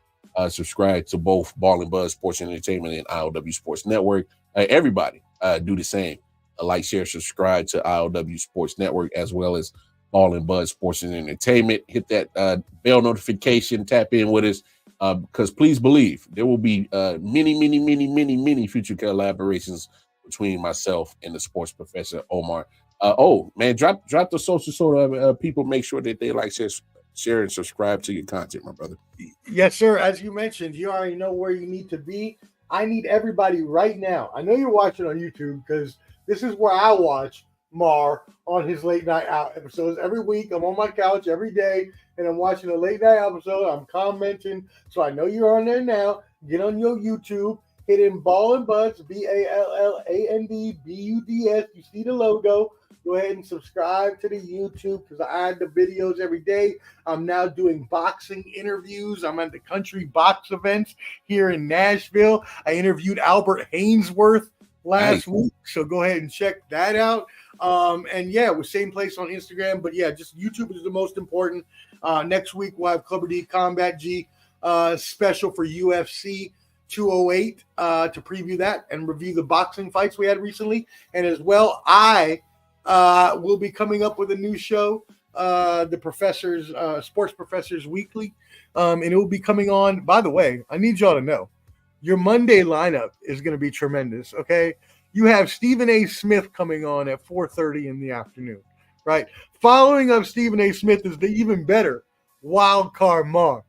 subscribe to both Ball and Buzz Sports and Entertainment and I.O.W Sports Network. Everybody, do the same. Like, share, subscribe to I.O.W Sports Network as well as Ball and Buzz Sports and Entertainment. Hit that bell notification. Tap in with us. Because please believe there will be many future collaborations between myself and the sports professor Omar. Man, drop the social so that people make sure that they like, share, and subscribe to your content, my brother. Yes, sir. As you mentioned, you already know where you need to be. I need everybody right now. I know you're watching on YouTube because this is where I watch Mar on his late night out episodes every week. I'm on my couch every day and I'm watching a late night episode. I'm commenting, so I know you're on there now. Get on your YouTube, hit in Ball and Buzz, BALLAND BUDS. You see the logo. Go ahead and subscribe to the YouTube because I add the videos every day. I'm now doing boxing interviews. I'm at the country box events here in Nashville. I interviewed Albert Hainsworth last week, so go ahead and check that out. And yeah, we're same place on Instagram, but yeah, just YouTube is the most important. Next week we'll have Clubber D Combat G special for UFC 208 to preview that and review the boxing fights we had recently. And as well, I will be coming up with a new show the professors, Sports Professors Weekly, and it will be coming on. By the way, I need y'all to know your Monday lineup is going to be tremendous. Okay, you have Stephen A. Smith coming on at 4:30 in the afternoon, right? Following up Stephen A. Smith is the even better Wild Card Mar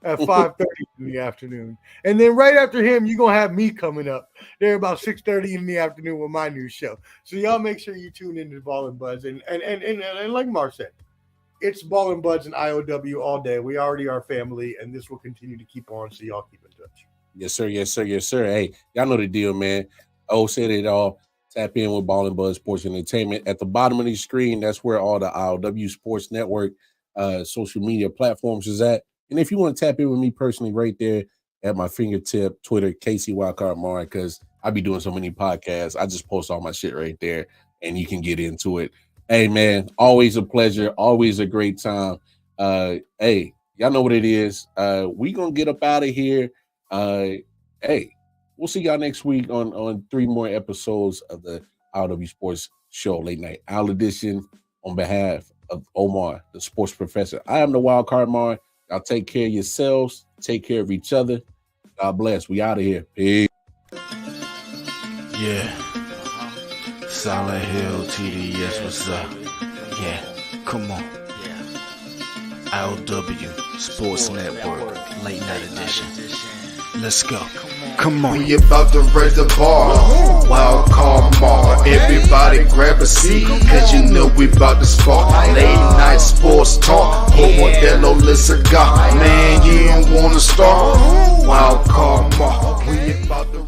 at 5:30 in the afternoon. And then right after him, you're going to have me coming up there about 6:30 in the afternoon with my new show. So y'all make sure you tune into Ball and Buds. And like Mar said, it's Ball and Buds and I.O.W. all day. We already are family, and this will continue to keep on, so y'all keep in touch. Yes, sir. Yes, sir. Yes, sir. Hey, y'all know the deal, man. Said it all. Tap in with Ball and Buzz Sports Entertainment. At the bottom of the screen, that's where all the I.O.W. Sports Network social media platforms is at. And if you want to tap in with me personally, right there at my fingertip, Twitter, Casey Wildcard Mar, because I be doing so many podcasts. I just post all my shit right there, and you can get into it. Hey, man, always a pleasure. Always a great time. Hey, y'all know what it is. We gonna get up out of here. Hey, we'll see y'all next week on 3 more episodes of the I.O.W. Sports Show, Late Night Owl Edition. On behalf of Omar, the sports professor, I am the Wild Card Mar. Y'all take care of yourselves. Take care of each other. God bless. We out of here. Peace. Yeah. Silent Hill TDS, what's up? Yeah, come on. I.O.W. Sports Network, Late Night Edition. Let's go. Come on. We about to raise the bar. Wild Card Mar. Everybody grab a seat, cause you know we about to spark. Late night sports talk. Modelo Le Cigar. Man, you don't wanna start. Wild Card Mar. We about to